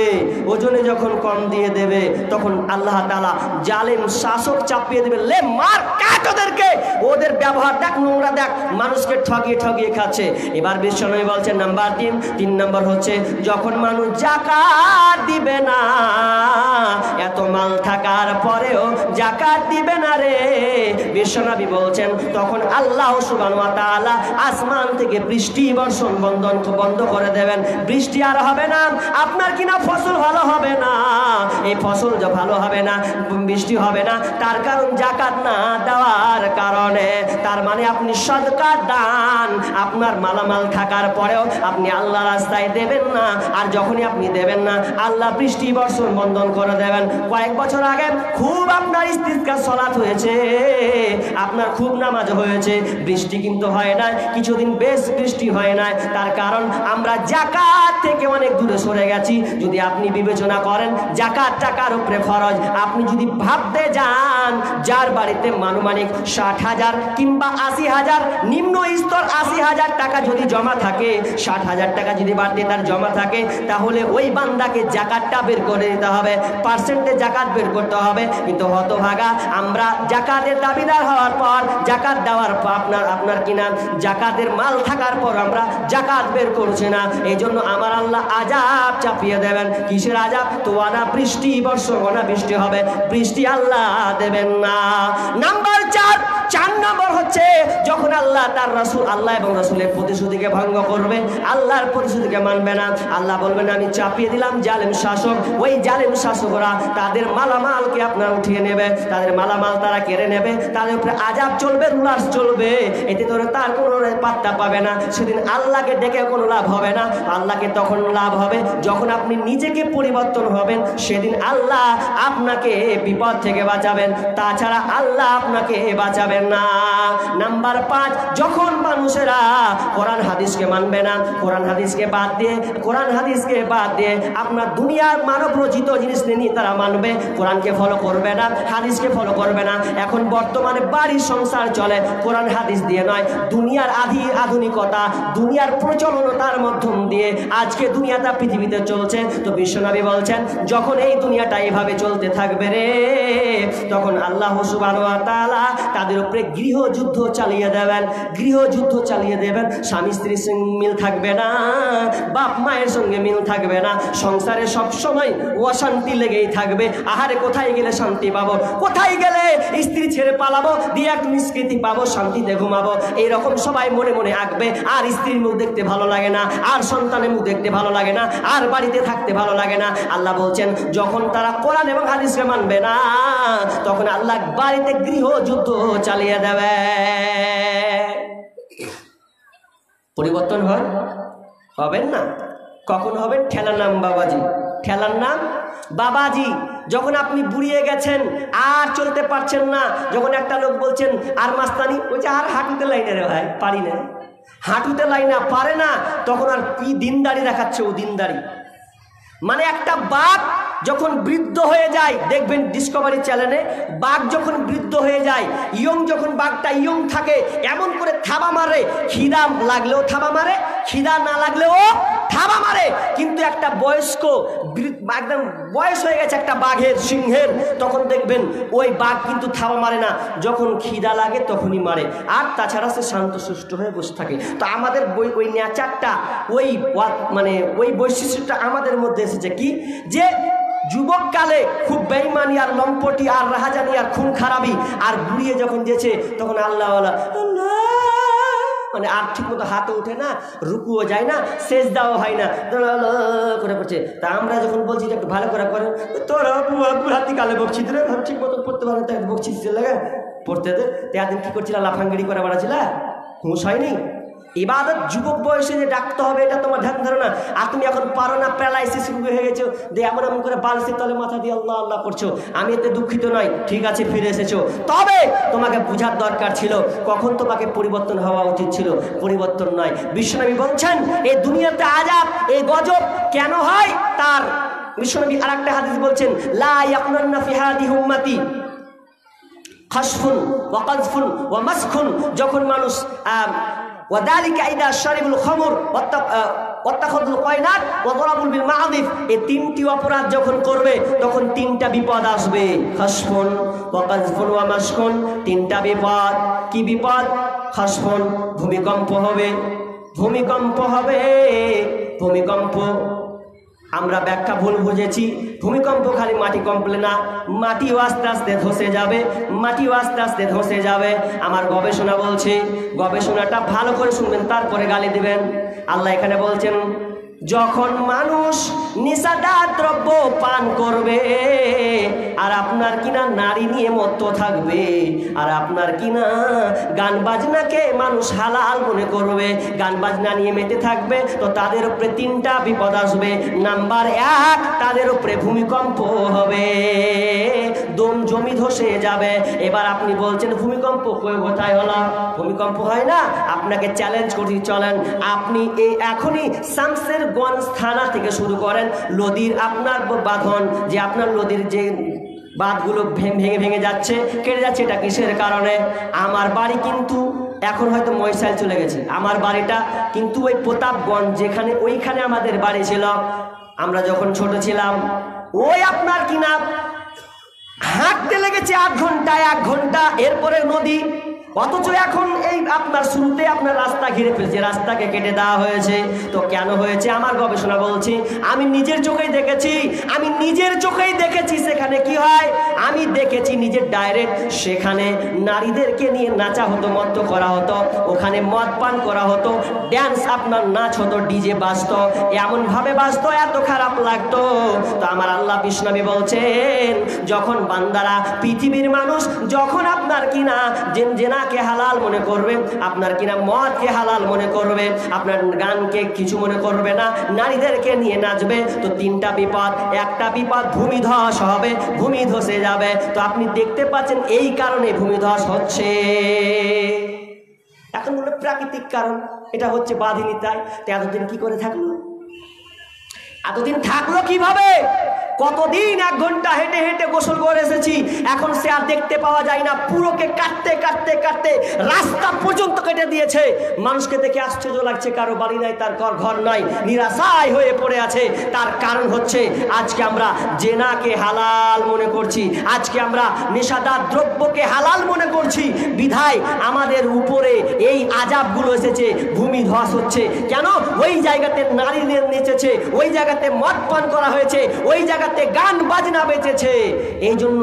ওজনে যখন কম দিয়ে দেবে, তখন আল্লাহ তাআলা জালেম শাসক চাপিয়ে দেবে, লে মার কাট ওদেরকে, ওদের ব্যবহার দেখ, নোংরা দেখ, মানুষকে ঠগিয়ে ঠগিয়ে খাচ্ছে। এবার বিশ্বনবী বলছেন নাম্বার 3 নম্বর হচ্ছে যখন মানুষ যাকাত দিবে না, এত মাল থাকার পরেও যাকাত দিবে না রে, বিশ্বনবী বলছেন তখন আল্লাহ সুবহানাহু ওয়া তাআলা আসমান থেকে বৃষ্টি বর্ষণ বন্ধ করে দেবেন। বৃষ্টি আর হবে না, আপনার কিনা ফসল ভালো হবে না। এই ফসল যে ভালো হবে না, বৃষ্টি হবে না, তার কারণ যাকাত না দেওয়ার কারণে। তার মানে আপনি সদকা দান আপনার মালামাল থাকার পরেও আপনি আল্লাহ রাস্তায় দেবেন না, আর যখনই আপনি দেবেন না আল্লাহ বৃষ্টি বর্ষণ বন্ধ করে দেবেন। কয়েক বছর আগে খুব আপনার ইস্তিসকা সালাত হয়েছে, আপনার খুব নামাজ হয়েছে, বৃষ্টি কিন্তু হয় না, কিছুদিন বেশ বৃষ্টি হয় না। তার কারণ আমরা যাকাত থেকে অনেক দূরে সরে গেছি। যদি আপনি বিবেচনা করেন যাকাত টাকার উপরে ফরজ, আপনি যদি ভাবতে যান যার বাড়িতে মানুমানিক 60,000 কিংবা 80,000, নিম্ন স্তর 80,000 টাকা যদি জমা থাকে, 60,000 টাকা যদি বাড়তি তার জমা থাকে, তাহলে ওই বান্দাকে যাকাতটা বের করে দিতে হবে, পার্সেন্টে যাকাত বের করতে হবে। কিন্তু হতভাগা আমরা যাকাতের দাবিদার হওয়ার পর, যাকাত দেওয়ার পর আপনার কিনা যাকাতের মাল থাকার পর আমরা যাকাত বের করছি না। এই জন্য আমার আল্লাহ আযাব চাপিয়ে দেবেন। কিসের আযাব? তো বৃষ্টি বর্ষণ বৃষ্টি হবে, বৃষ্টি আল্লাহ দেবেন না। নাম্বার 4 নম্বর হচ্ছে যখন আল্লাহ তার রাসূল, আল্লাহ এবং রাসূলের প্রতিশ্রুতিকে ভঙ্গ করবে, আল্লাহর প্রতিশ্রুতিকে মানবে না, আল্লাহ বলবেন আমি চাপিয়ে দিলাম জালেম শাসক। ওই জালেম শাসকরা তাদের মালামালকে আপনার উঠিয়ে নেবে, তাদের মালামাল তারা কেড়ে নেবে, তাদের উপরে আযাব চলবে, রুলার্স চলবে, এতে করে তার কোনো পাত্তা পাবে না। সেদিন আল্লাহকে ডেকে কোনো লাভ হবে না। আল্লাহকে তখন লাভ হবে যখন আপনি নিজেকে পরিবর্তন হবেন, সেদিন আল্লাহ আপনাকে বিপদ থেকে বাঁচাবেন, তাছাড়া আল্লাহ আপনাকে বাঁচাবেন না। নাম্বার 5, যখন মানুষেরা কোরআন হাদিসকে মানবে না, কোরআন হাদিসকে বাদ দিয়ে আপনার দুনিয়ার মানব রচিত জিনিস নিয়ে তারা মানবে, কোরআনকে ফলো করবে না, হাদিসকে ফলো করবে না। এখন বর্তমানে বাড়ির সংসার চলে কোরআন হাদিস দিয়ে নয়, দুনিয়ার আধুনিকতা, দুনিয়ার প্রচলনতার মাধ্যম দিয়ে আজকে দুনিয়াটা পৃথিবীতে চলছে। তো বিশ্বনবী বলছেন যখন এই দুনিয়াটা এভাবে চলতে থাকবে রে, তখন আল্লাহ সুবহানাহু ওয়া তাআলা তাদের উপরে গৃহযুদ্ধ চালিয়ে দেবেন। স্বামী স্ত্রীর সঙ্গে মিল থাকবে না, বাপ মায়ের সঙ্গে মিল থাকবে না, সংসারে সব সময় অশান্তি লেগেই থাকবে। আহারে কোথায় গেলে শান্তি পাবো, কোথায় গেলে স্ত্রী ছেড়ে পালাবো, দিয়ে একটু নিষ্কৃতি পাবো, শান্তিতে ঘুমাবো, এইরকম সবাই মনে মনে আঁকবে। আর স্ত্রীর মুখ দেখতে ভালো লাগে না, আর সন্তানের মুখ দেখতে ভালো লাগে না, আর বাড়িতে থাকতে ভালো লাগে না। আল্লাহ বলছেন যখন তারা কোরআন এবং হাদিসকে মানবে না, তখন আল্লাহ বাড়িতে গৃহযুদ্ধ চালিয়ে দেবে। পরিবর্তন হবেন না। কখন হবেন? ঠেলার নাম বাবাজি, ঠেলার নাম বাবাজি। যখন আপনি বুড়িয়ে গেছেন, আর চলতে পারছেন না, যখন একটা লোক বলছেন আর মাস্তানি, বলছে আর হাঁটুতে লাইনে রে ভাই, পারি না, হাঁটুতে লাইনা পারে না, তখন আর কি দিনদারি দেখাচ্ছে ও দিনদারি। মানে একটা বাঘ যখন বৃদ্ধ হয়ে যায়, দেখবেন ডিসকভারি চ্যানেলে, বাঘ যখন বৃদ্ধ হয়ে যায়, যখন বাঘটা ইয়ং থাকে, এমন করে থাবা মারে, খিদা লাগলেও থাবা মারে, খিদা না লাগলেও থাবা মারে। কিন্তু একটা বয়স্ক একদম বয়স হয়ে গেছে একটা বাঘের, সিংহের, তখন দেখবেন ওই বাঘ কিন্তু থাবা মারে না, যখন খিদা লাগে তখনই মারে, আর তাছাড়া সে শান্তশিষ্ট হয়ে বসে থাকে। তো আমাদের ওই নেচারটা, ওই বৈশিষ্ট্যটা আমাদের মধ্যে এসেছে কি, যে যুবককালে খুব বেঈমানি আর লম্পটি আর রাহাজানি আর খুন খারাপি, আর বুড়িয়ে যখন যেছে তখন আল্লাহ মানে আর ঠিক মতো হাতে উঠে না, রুকুও যায় না, সেজদাও হয় না, করে করছে। তা আমরা যখন বলছি যে একটু ভালো করে করেন, তোরা হাতি কালে বকছি রে, ঠিক মতো পড়তে পারেন, তাই বকছি লাগে পড়তে দে। এতদিন কি করছিল? লাফাঙ্গিরি করে বেড়াছিল, হুঁশ হয়নি। ইবাদত যুবক বয়সে যে ডাকতে হবে এটা তোমার ধ্যান ধারণা। আর তুমি এখন পারো না, প্যারালাইসিস হয়ে গেছো, দিয়ে এমন এমন করে বালসির তলে মাথা দিয়ে আল্লাহ আল্লাহ করছো। আমি এতে দুঃখিত নই, ঠিক আছে ফিরে এসেছো, তবে তোমাকে বোঝার দরকার ছিল কখন তোমাকে পরিবর্তন হওয়া উচিত ছিল, পরিবর্তন নয়। বিশ্বনবী বলছেন এই দুনিয়াতে আযাব, এই গজব কেন হয়, তার বিশ্বনবী আরেকটা হাদিস বলছেন, লা ইয়াকুনান্না ফি হাদিহি উম্মতি খাসফুন ওয়া কাযফুন ওয়া মাসখুন, যখন মানুষ ওয়াদালিকা ইদা শারিবুল খামর ওয়াত্তাখাযুল কায়নাত ওয়া দারাবুল বিল মাআদিফ, এই তিনটি অপরাধ যখন করবে তখন তিনটা বিপদ আসবে। খাসফুন ওয়া কাযফুন ওয়া মাসখুন, তিনটা বিপদ। কি বিপদ? খাসফুন, ভূমিকম্প হবে, ভূমিকম্প হবে, ভূমিকম্প। আমরা ব্যাখ্যা ভুল বুঝেছি, ভূমিকম্প খালি মাটি কম্পলে না, মাটিও আস্তে আস্তে ধসে যাবে, মাটিও আস্তে আস্তে ধসে যাবে। আমার গবেষণা বলছে, গবেষণাটা ভালো করে শুনবেন তারপরে গালি দিবেন। আল্লাহ এখানে বলছেন যখন মানুষ নিশাদার দ্রব্য পান করবে আর আপনার কিনা নারী নিয়ে মত্ত থাকবে, আর আপনার কিনা গান বাজনাকে মানুষ হালাল মনে করবে, গান বাজনা নিয়ে মেতে থাকবে, তো তাদের উপরে তিনটা বিপদ আসবে। নাম্বার 1, তাদের উপরে ভূমিকম্প হবে, দম জমি ধসে যাবে। এবার আপনি বলছেন ভূমিকম্প কোথায় হলো? ভূমিকম্প হয় না? আপনাকে চ্যালেঞ্জ করছি, চলেন আপনি এই এখনই শামসেরগঞ্জ থানা থেকে শুরু করেন, নদীর আপনার বাঁধন, যে আপনার নদীর যে বাঁধগুলো ভেঙে ভেঙে যাচ্ছে, কেটে যাচ্ছে, এটা কিসের কারণে? আমার বাড়ি কিন্তু এখন হয়তো ময়সাল চলে গেছে, আমার বাড়িটা কিন্তু ওই প্রতাপগঞ্জ, যেখানে ওইখানে আমাদের বাড়ি ছিল আমরা যখন ছোট ছিলাম। ওই আপনার কিনা হাঁটতে লেগেছে 8 ঘন্টা, 1 ঘন্টা, এরপরে নদী। অথচ এখন এই আপনার শুরুতে আপনার রাস্তা ঘিরে ফেলছে, রাস্তাকে কেটে দেওয়া হয়েছে। তো কেন হয়েছে? আমার গবেষণা বলছি, আমি নিজের চোখেই দেখেছি, আমি নিজের চোখেই দেখেছি সেখানে কি হয়। আমি দেখেছি নিজের ডাইরেক্ট, সেখানে নারীদেরকে নিয়ে নাচা হতো, মদ্য করা হতো, ওখানে মদ পান করা হতো, ড্যান্স আপনার নাচ হতো, ডিজে বাজতো, এমনভাবে বাজতো এত খারাপ লাগতো। তো আমার আল্লাহ বিষ্ণবী বলছেন যখন বান্দারা, পৃথিবীর মানুষ যখন আপনার কিনা জেনাকে হালাল মনে করবে, আপনার কিনা মদকে হালাল মনে করবে, আপনার গানকে কিছু মনে করবে না, নারীদেরকে নিয়ে নাচবে, তো তিনটা বিপদ। একটা বিপদ ভূমিধস হবে, ভূমি ধসে যাবে। তো আপনি দেখতে পাচ্ছেন এই কারণে ভূমিধস হচ্ছে। এখন বলে প্রাকৃতিক কারণ, এটা হচ্ছে বাঁধিনি, তাই তো এতদিন কি করে থাকলো? এতদিন থাকলো কিভাবে? কতদিন 1 ঘন্টা হেঁটে হেঁটে গোসল করে এসেছি, এখন সে আর দেখতে পাওয়া যায় না। পুরোকে কাটতে কাটতে কাটতে রাস্তা পর্যন্ত কেটে দিয়েছে। মানুষকে দেখে আশ্চর্য লাগছে, কারো বাড়ি নাই, তার ঘর নাই, নিরাশায় হয়ে পড়ে আছে। তার কারণ হচ্ছে আজকে আমরা জেনাকে হালাল মনে করছি, আজকে আমরা নেশাদার দ্রব্যকে হালাল মনে করছি, বিধায় আমাদের উপরে এই আযাবগুলো এসেছে, ভূমি ধস হচ্ছে। কেন? ওই জায়গাতে নারী নেচেছে, ওই জায়গাতে মদ পান করা হয়েছে, ওই জায়গাতে গান বাজনা বেঁচেছে। এই জন্য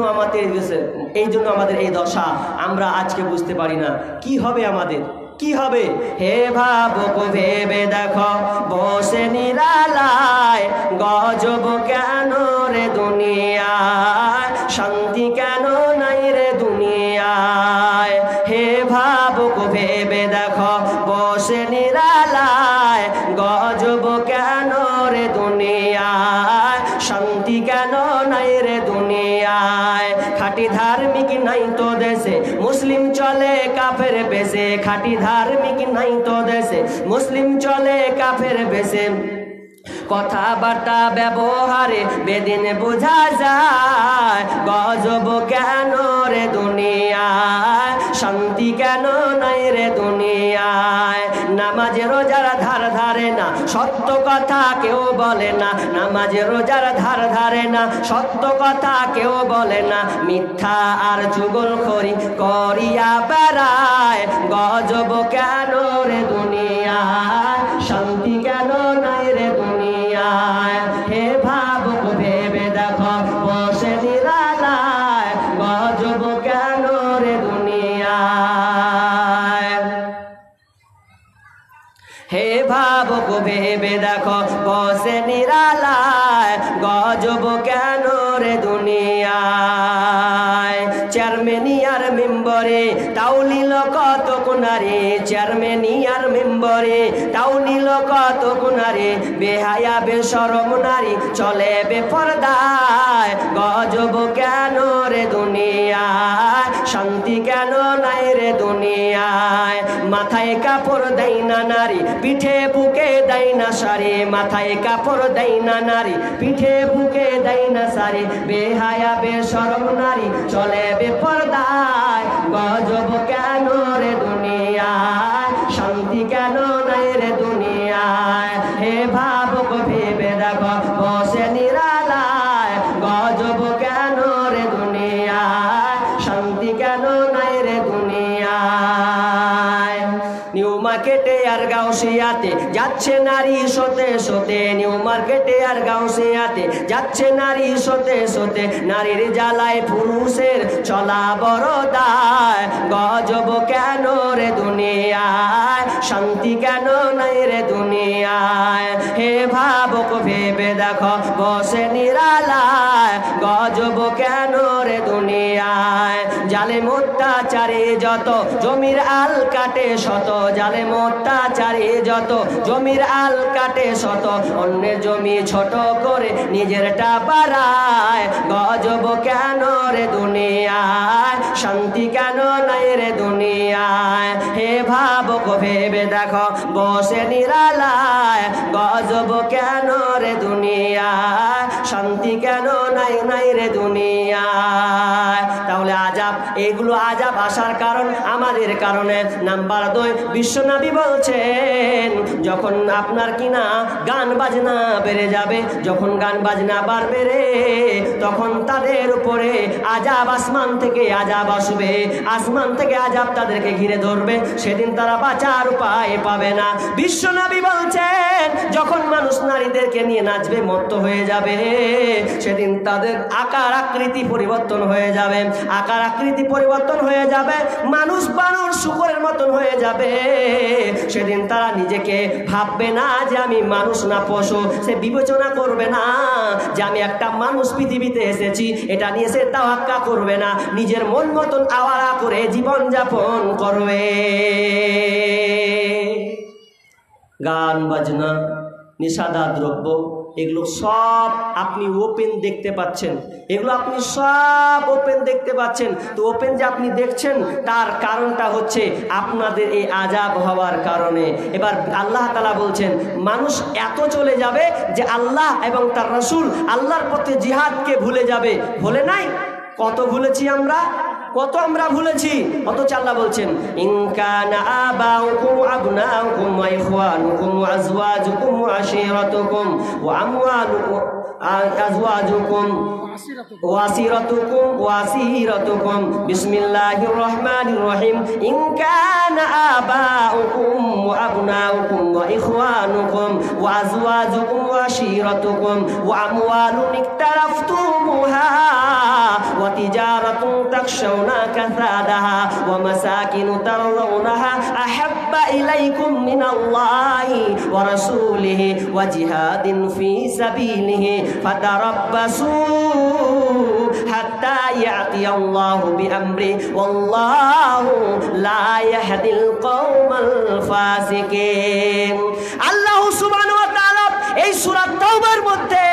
আমাদের এই দশা। আমরা আজকে বুঝতে পারি না কি হবে আমাদের, কি হবে। হে ভাবুক ভেবে দেখো, বসে নিরালায়, গজব কেন রে দুনিয়ায়, শান্তি কেন নাই রে দুনিয়ায়। হে ভাবুক ভেবে দেখো, বসে নিরালায়, গজব কেন রে দুনিয়ায়, শান্তি কেন নাই রে দুনিয়ায়। খাঁটি ধার্মিক নাই তো দেশে, মুসলিম চলে কাফের বেশে, খাঁটি ধার্মিক নাই তো দেশে, মুসলিম চলে কাফের বেশে। কথাবার্তা ব্যবহারে বেদিন বোঝা যায়, গজব কেন রে দুনিয়ায়, শান্তি কেন নাই রে দুনিয়ায়। নামাজে রোজার ধার ধারে না, সত্য কথা কেউ বলে না, নামাজে রোজার ধার ধারে না, সত্য কথা কেউ বলে না, মিথ্যা আর চুগলখড়ি করিয়া বেড়ায়, গজব কেন রে দুনিয়ায়, শান্তি কেন নাই রে দুনিয়ায়। হে ভাবুক ভেবে দেখো, বসে নিরালায়, গজব কেন রে দুনিয়ায়। হে ভাবুক ভেবে দেখো, বসে নিরালায়, গজব কেন রে দুনিয়ায়। চেয়ারম্যানিয়ার মেম্বার মেম্বরে, তাও নিল কত কোনারে চেয়ারম্যান আর মেম্বরে, তাও নিল কত কোনারে বেহায়া বেশরম নারী চলে বেপরদায়। গজব কেন রে দুনিয়ায়, শান্তি কেন নাই রে দুনিয়ায়। মাথায় কাপড় দেয় না নারী, পিঠে বুকে দেয় না শাড়ি, মাথায় কাপড় দেয় না নারী, পিঠে বুকে দেয় না শাড়ি। বেহায়া বেশরম নারী চলে বেপরদায়। গজব কেন রে দুনিয়ায়, শান্তি কেন নাই রে দুনিয়ায়। হে ভাবুক ভেবে দেখো বসে নিরালায়। গজব কেন রে দুনিয়ায়, শান্তি কেন নাই রে দুনিয়ায়। নিউ মার্কেটে আর গাউসিয়াতে যাচ্ছে নারী সতে সতে, নিউ মার্কেটে আর গাউসিয়াতে যাচ্ছে নারী সতে সতে। নারীর জ্বালায় পুরুষের চলা বড় দায়। গজব কেন রে দুনিয়ায়, শান্তি কেন নাই রে দুনিয়ায়। হে ভাবুক ভেবে দেখো বসে নিরালায়। গজব কেন রে দুনিয়ায়। জালেম অত্যাচারে যত জমির আল কাটে শত, জালেম অত্যাচারে যত জমির আল কাটে শত। অন্যের জমি ছোট করে নিজেরটা বাড়ায়। গজব কেন রে দুনিয়ায়, শান্তি কেন নাই রে দুনিয়ায়। হে ভাবুক ভেবে দেখো বসে নিরালায়। গজব কেন রে দুনিয়ায়, শান্তি কেন নাই নাই রে দুনিয়ায়। তাহলে আজাব, এগুলো আজাব আসার কারণ আমাদের কারণে। নাম্বার 2, বিশ্বনবী বলছেন যখন আপনার কিনা গান বাজনা বেড়ে যাবে, যখন গান বাজনা বাড়বে রে, তখন তাদের উপরে আজাব, আসমান থেকে আজাব আসবে। আসমান থেকে আজাব তাদেরকে ঘিরে ধরবে, সেদিন তারা বাঁচার উপায় পাবে না। বিশ্বনবী বলছেন যখন মানুষ নারীদেরকে নিয়ে নাচবে, মত্ত হয়ে যাবে, সেদিন তাদের আকার আকৃতি পরিবর্তন হয়ে যাবে, আকার আকৃতি পরিবর্তন হয়ে যাবে। মানুষ বানর শুকরের মতন হয়ে যাবে। সেদিন তারা নিজেকে ভাববে না যে আমি মানুষ না পশু, সে বিবেচনা করবে না যে আমি একটা মানুষ পৃথিবীতে এসেছি, এটা নিয়ে সে তাওয়াক্কা করবে না। নিজের মন মতন আওয়ারা করে জীবন যাপন করবে। গান বাজনা, নেশাদার দ্রব্য, এগুলো সব আপনি ওপেন দেখতে পাচ্ছেন, এগুলো আপনি সব ওপেন দেখতে পাচ্ছেন। তো ওপেন যে আপনি দেখছেন তার কারণটা হচ্ছে আপনাদের এই আজাব হওয়ার কারণে। এবার আল্লাহ তাআলা বলছেন মানুষ এত চলে যাবে যে আল্লাহ এবং তার রাসূল আল্লাহর পথে জিহাদকে ভুলে যাবে। ভুলে নাই? কত ভুলেছি আমরা, কত আমরা ভুলেছি। অথচ আল্লাহ বলছেন ইন কানা আবাউকুম আবনাউকুম ওয়া ইখওয়ানুকুম ওয়া আজওয়াজুকুম ওয়া আশীরাতুকুম ওয়া আমওয়ালুকুম আজওয়াজুকুম ওয়াসিরাতুকুম বিসমিল্লাহির রহমানির রহিম। ইন কানা আবাউকুম ওয়া আবনাউকুম ওয়া ইখওয়ানুকুম ওয়া আজওয়াজুকুম ওয়া আশীরাতুকুম ওয়া আমওয়ালুন ইকতারাফতুমুহা ওয়া তিজারাতুন তাখশাউনা কাসাদাহা ওয়া মাসাকিনু তারযাউনাহা আহাব্বা ইলাইকুম মিনাল্লাহি ওয়া রাসূলিহি ওয়া জিহাদিন ফি সাবিলিহি ফাতারাব্বাসু হাত্তা ইয়াতিয়াল্লাহু বিআমরি ওয়াল্লাহু লা ইয়াহদিল কওমাল ফাসিকিন। আল্লাহ সুবহানাহু ওয়া তাআলা এই সূরা তাওবার মধ্যে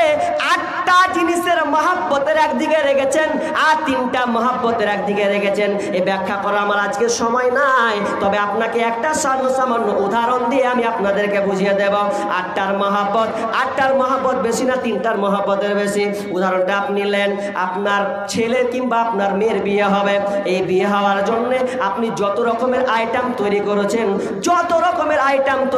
8টা জিনিসের মহব্বতের একদিকে রেখেছেন আর 3টা মহব্বতের একদিকে রেখেছেন। এই ব্যাখ্যা করা আমার আজকে সময় নাই, তবে আপনাকে একটা সামান্য উদাহরণ দিয়ে আমি আপনাদেরকে বুঝিয়ে দেব। 8টার মহব্বত বেশি না 3টার মহব্বতের বেশি? উদাহরণটা আপনি নেন, আপনার ছেলে কিংবা আপনার মেয়ের বিয়ে হবে। এই বিয়ে হওয়ার জন্য আপনি যত রকমের আইটেম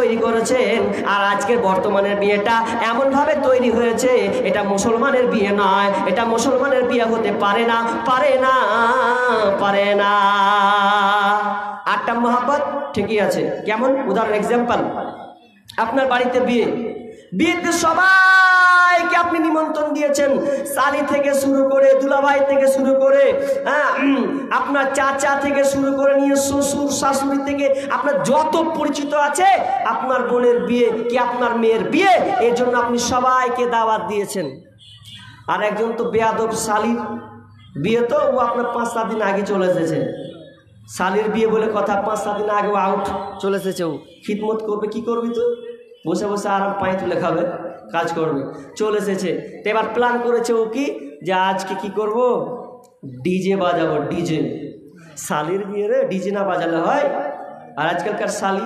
তৈরি করেছেন, আর আজকের বর্তমানের বিয়েটা এমনভাবে তৈরি হয়েছে এটা মুসলমানের বিয়ে নয়, এটা মুসলমানের বিয়ে হতে পারে না। 8টা মহব্বত ঠিকই আছে। কেমন? উদাহরণ এক্সাম্পল, আপনার বাড়িতে বিয়েতে সবাইকে আপনি নিমন্ত্রণ দিয়েছেন, শালি থেকে শুরু করে দুলাভাই থেকে শুরু করে আপনার চাচা থেকে শুরু করে নিয়ে শ্বশুর শাশুড়ি থেকে আপনার যত পরিচিত আছে, আপনার বোনের বিয়ে কি আপনার মেয়ের বিয়ে, এর জন্য আপনি সবাইকে দাওয়াত দিয়েছেন। আর একজন তো বেয়াদব শালির বিয়ে, তো ও আপনার 5-7 দিন আগে চলে এসেছে। শালির বিয়ে বলে কথা, 5-7 দিন আগে আউট চলে এসেছে, ও খিদমত করবে, কি করবি তুই? বসে বসে আরাম পায়ে তুলে খাবে, কাজ করবে, চলে এসেছে। তো এবার প্ল্যান করেছে ও কি, যে আজকে কি করব, ডিজে বাজাবো, ডিজে। শালির বিয়ে রে, ডিজে না বাজালে হয়? আর আজকালকার শালি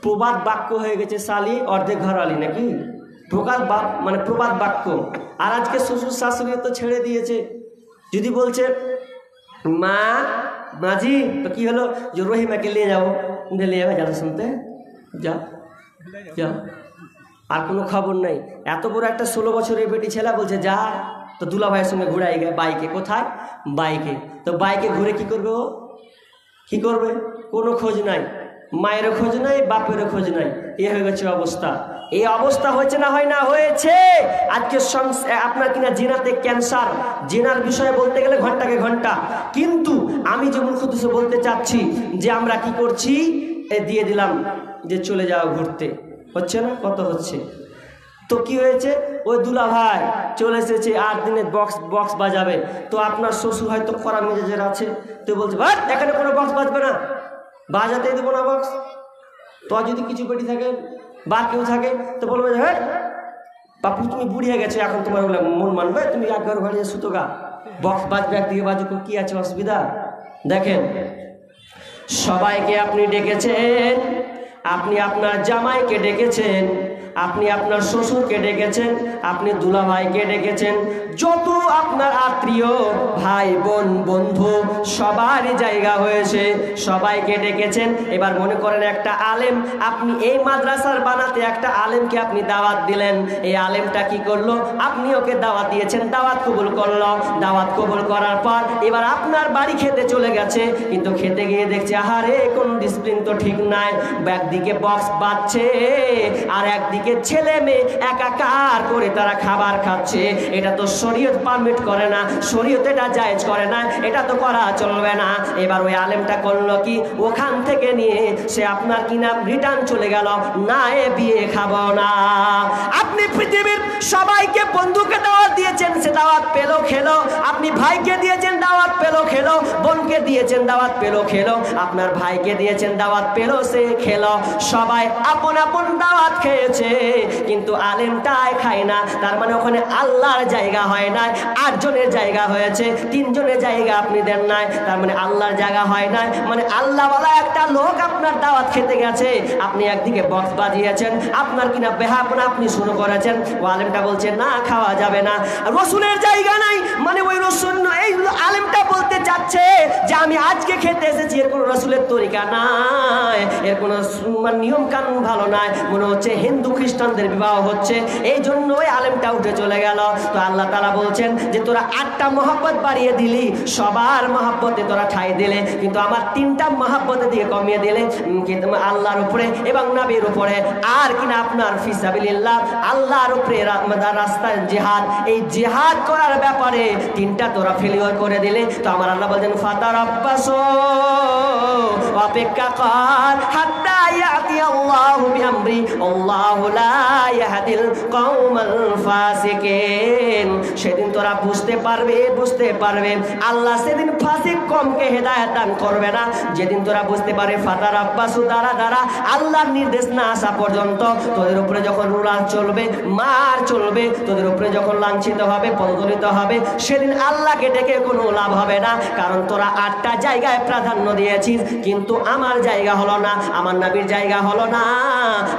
প্রবাদ বাক্য হয়ে গেছে, শালি অর্ধেক ঘরওয়ালি নাকি, মানে প্রবাদ বাক্য। আর আজকে শ্বশুর শাশুড়ি তো ছেড়ে দিয়েছে, যদি বলছে মা মাঝি তো কি হলো, যে রহিমাকে নিয়ে যাবো, নিয়ে যাবে, যারা শুনতে যা যা, আর কোনো খবর নেই। এত বড় একটা 16 বছরের বেটি ছেলে বলছে যা, তো দুলা ভাইয়ের সঙ্গে ঘুরাই গে বাইকে। কোথায়? বাইকে। তো বাইকে ঘুরে কি করবে ও, কি করবে? কোনো খোঁজ নাই, মায়েরও খোঁজ নাই, বাপেরও খোঁজ নাই। এ হয়ে গেছে অবস্থা। এই অবস্থা হয়েছে না হয় না হয়েছে। আজকে আপনার কিনা জেনাতে ক্যান্সার, জেনার বিষয়ে বলতে গেলে ঘন্টাকে ঘন্টা। কিন্তু আমি যে মূল উদ্দেশ্য বলতে চাচ্ছি, যে আমরা কি করছি, দিয়ে দিলাম যে চলে যাওয়া ঘুরতে, হচ্ছে না? কত হচ্ছে। তো কি হয়েছে, ওই দুলা ভাই চলে এসেছে, 8 দিনে বক্স বাজাবে। তো আপনার শ্বশুর হয়তো কড়া মেজাজের আছে, তো বলছে ভাই এখানে কোনো বক্স বাজবে না, বাজাতেই দেবো না বক্স। তো যদি কিছু বেটি থাকে বা কেউ থাকে, তো বলবে হ্যাঁ বাপু তুমি বুড়িয়ে গেছো, এখন তোমার মন মানবে, তুমি এক ঘর ঘরে সুতো গা, বক্স বাজবে একদিকে বাজুক, কি আছে অসুবিধা? দেখেন, সবাইকে আপনি ডেকেছেন, আপনি আপনার জামাইকে ডেকেছেন, আপনি আপনার শ্বশুরকে ডেকেছেন, আপনি দুলাভাইকে ডেকেছেন, যত আপনার আত্মীয় ভাই বোন বন্ধু সবারই জায়গা হয়েছে, সবাইকে ডেকেছেন। এবার মনে করেন একটা আলেম, আপনি এই মাদ্রাসার বানাতে একটা আলেমকে আপনি দাওয়াত দিলেন, এই আলেমটা কি করলো, আপনি ওকে দাওয়াত দিয়েছেন, দাওয়াত কবুল করলো, দাওয়াত কবুল করার পর এবার আপনার বাড়ি খেতে চলে গেছে, কিন্তু খেতে গিয়ে দেখছে আহারে কোন ডিসিপ্লিন তো ঠিক নাই, একদিকে বক্স বাজছে আর একদিকে ছেলে মেয়ে একাকার করে তারা খাবার খাচ্ছে। এটা তো শরীয়ত পারমিট করে না, শরীয়ত এটা জায়েজ করে না, এটা তো করা চলবে না। এবার ওই আলেমটা করলো কি, ওখান থেকে নিয়ে সে আপনার কিনা রিটার্ন চলে গেল, না এ বিয়ে খাবো না। আপনি পৃথিবীর সবাইকে বন্ধুকে দাওয়াত দিয়েছেন, সে দাওয়াত পেলো খেলো, আপনি ভাইকে দিয়েছেন দাওয়াত পেলো খেলো, বোনকে দিয়েছেন দাওয়াত পেলো খেলো, আপনার ভাইকে দিয়েছেন দাওয়াত পেলো সে খেলো, সবাই আপন আপন দাওয়াত খেয়েছে, কিন্তু আলেমটাই খায় না। তার মানে ওখানে আল্লাহর জায়গা হয় নাই, 8 জনের জায়গা হয়েছে, 3 জনের জায়গা আপনি দেন নাই, তার মানে আল্লাহর জায়গা হয় নাই। মানে আল্লাহওয়ালা একটা লোক আপনার দাওয়াত খেতে গেছে, আপনি একদিকে বক্স বাজিয়েছেন, আপনার কিনা বেহাপনা আপনি শুরু করেছেন। ও আলেমটা বলছে না খাওয়া যাবে না, রসুলের জায়গা নাই। মানে ওই রসুল, এই আলেমটা বলতে চাচ্ছে যে আমি আজকে খেতে এসেছি, এর কোনো রসুলের তরিকা নাই, এর কোনো নিয়ম কানুন ভালো নাই, মনে হচ্ছে হিন্দু খ্রিস্টানদের বিবাহ হচ্ছে, এই জন্য ওই আলেমটা উঠে চলে গেল। তো আল্লাহ তাআলা বলছেন যে তোরা 8টা মহব্বত বাড়িয়ে দিলি, সবার মহব্বতে তোরা ঠাই দিলে, কিন্তু আমার 3টা মহব্বতের দিকে কমিয়ে দিলে, কিন্তু আল্লাহর উপরে এবং নবীর উপরে, আর কিনা আপনার ফিসাবিলিল্লাহ আল্লাহর উপরে রাস্তায় জিহাদ, এই জিহাদ করার ব্যাপারে 3টা তোরা ফেলিওর করে দিলে। তো আমার আল্লাহ বলছেন ফাতারাব্বাসু, অপেক্ষা কর, হাত্তা ইয়াতি আল্লাহু বিআমরি, আল্লাহু লা ইয়াহদিল কওমাল ফাসিকিন। সেদিন তোরা বুঝতে পারবে আল্লাহ সেদিন ফাসিক কমকে হেদায়েত দান করবে না। যেদিন তোরা বুঝতে পারবে ফাতারাব্বাসু, দ্বারা আল্লাহর নির্দেশ না আসা পর্যন্ত তোদের উপরে যখন রুলার চলবে, মার চলবে, তোদের উপরে যখন লাঞ্ছিত হবে, পদদলিত হবে, সেদিন আল্লাহকে ডেকে কোনো লাভ হবে না। কারণ তোরা 8টা জায়গায় প্রাধান্য দিয়েছিস, কিন্তু আমার জায়গা হলো না, আমার নবীর জায়গা হলো না,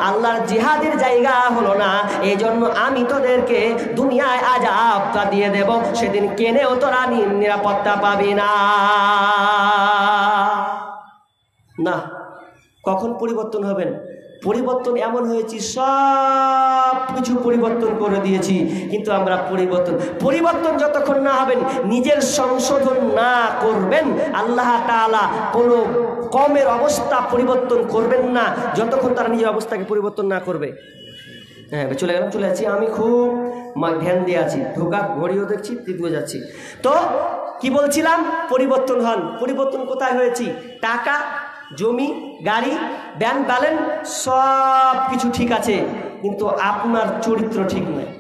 আল্লাহর জিহাদের জায়গা হলো না। এই জন্য আমি তোদেরকে দুনিয়ায় আযাবটা দিয়ে দেব, সেদিন কেনেও তোরা নিরাপত্তা পাবি না। না, কখন পরিবর্তন হবেন? পরিবর্তন এমন হয়েছি, সব কিছু পরিবর্তন করে দিয়েছি, কিন্তু আমরা পরিবর্তন যতক্ষণ না হবেন, নিজের সংশোধন না করবেন, আল্লাহ তাআলা কোনো কমের অবস্থা পরিবর্তন করবেন না যতক্ষণ তারা নিজের অবস্থাকে পরিবর্তন না করবে। হ্যাঁ চলে যাচ্ছি, আমি খুব ধ্যান দিয়ে আছি, ঢোকা ঘড়িও দেখছি, তৃতীয় যাচ্ছি। তো কি বলছিলাম, পরিবর্তন হন। পরিবর্তন কোথায় হয়েছি? টাকা, জমি, গাড়ি, ব্যাংক ব্যালেন্স সব কিছু ঠিক আছে, কিন্তু আপনার চরিত্র ঠিক নয়।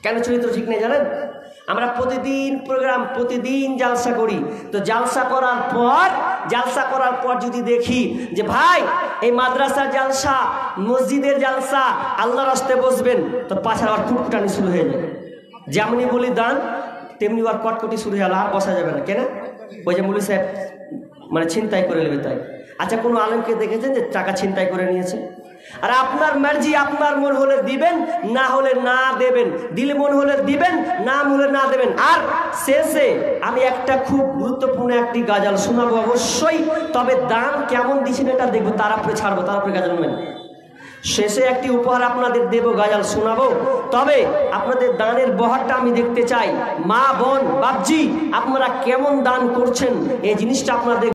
কেন চরিত্র ঠিক নেই জানেন? আমরা প্রতিদিন প্রোগ্রাম, প্রতিদিন জালসা করি, তো জালসা করার পর জালসা করার পর যদি দেখি যে ভাই এই মাদ্রাসার জালসা, মসজিদের জালসা, আল্লাহর রাস্তায় বসবেন, তো পাছার আবার কুটকুটানি শুরু হয়ে যাবে। যেমনি বলি দান তেমনি আর কটকটি শুরু হয়ে গেল, আর বসা যাবে না। কেন? ওই যে মৌলভী সাহেব মানে ছিনতাই করে নেবে তাই। আচ্ছা, কোনো আলেমকে দেখেছেন যে টাকা ছিনতাই করে নিয়েছে? আর আপনার মার্জি, আপনার মন হলে দিবেন, না হলে না দেবেন, দিলে মন হলে দিবেন, না হলে না দেবেন। আর শেষে আমি একটা খুব গুরুত্বপূর্ণ একটি গাজাল শোনাবো অবশ্যই, তবে দান কেমন দিচ্ছেন এটা দেখবো, তারপরে ছাড়বো, তারপরে গাজাল নেবেন। শেষে একটি উপহার আপনাদের দেব, গাজাল শোনাবো, তবে আপনাদের দানের বহারটা আমি দেখতে চাই। মা বোন বাপজি আপনারা কেমন দান করছেন এই জিনিসটা আপনাদের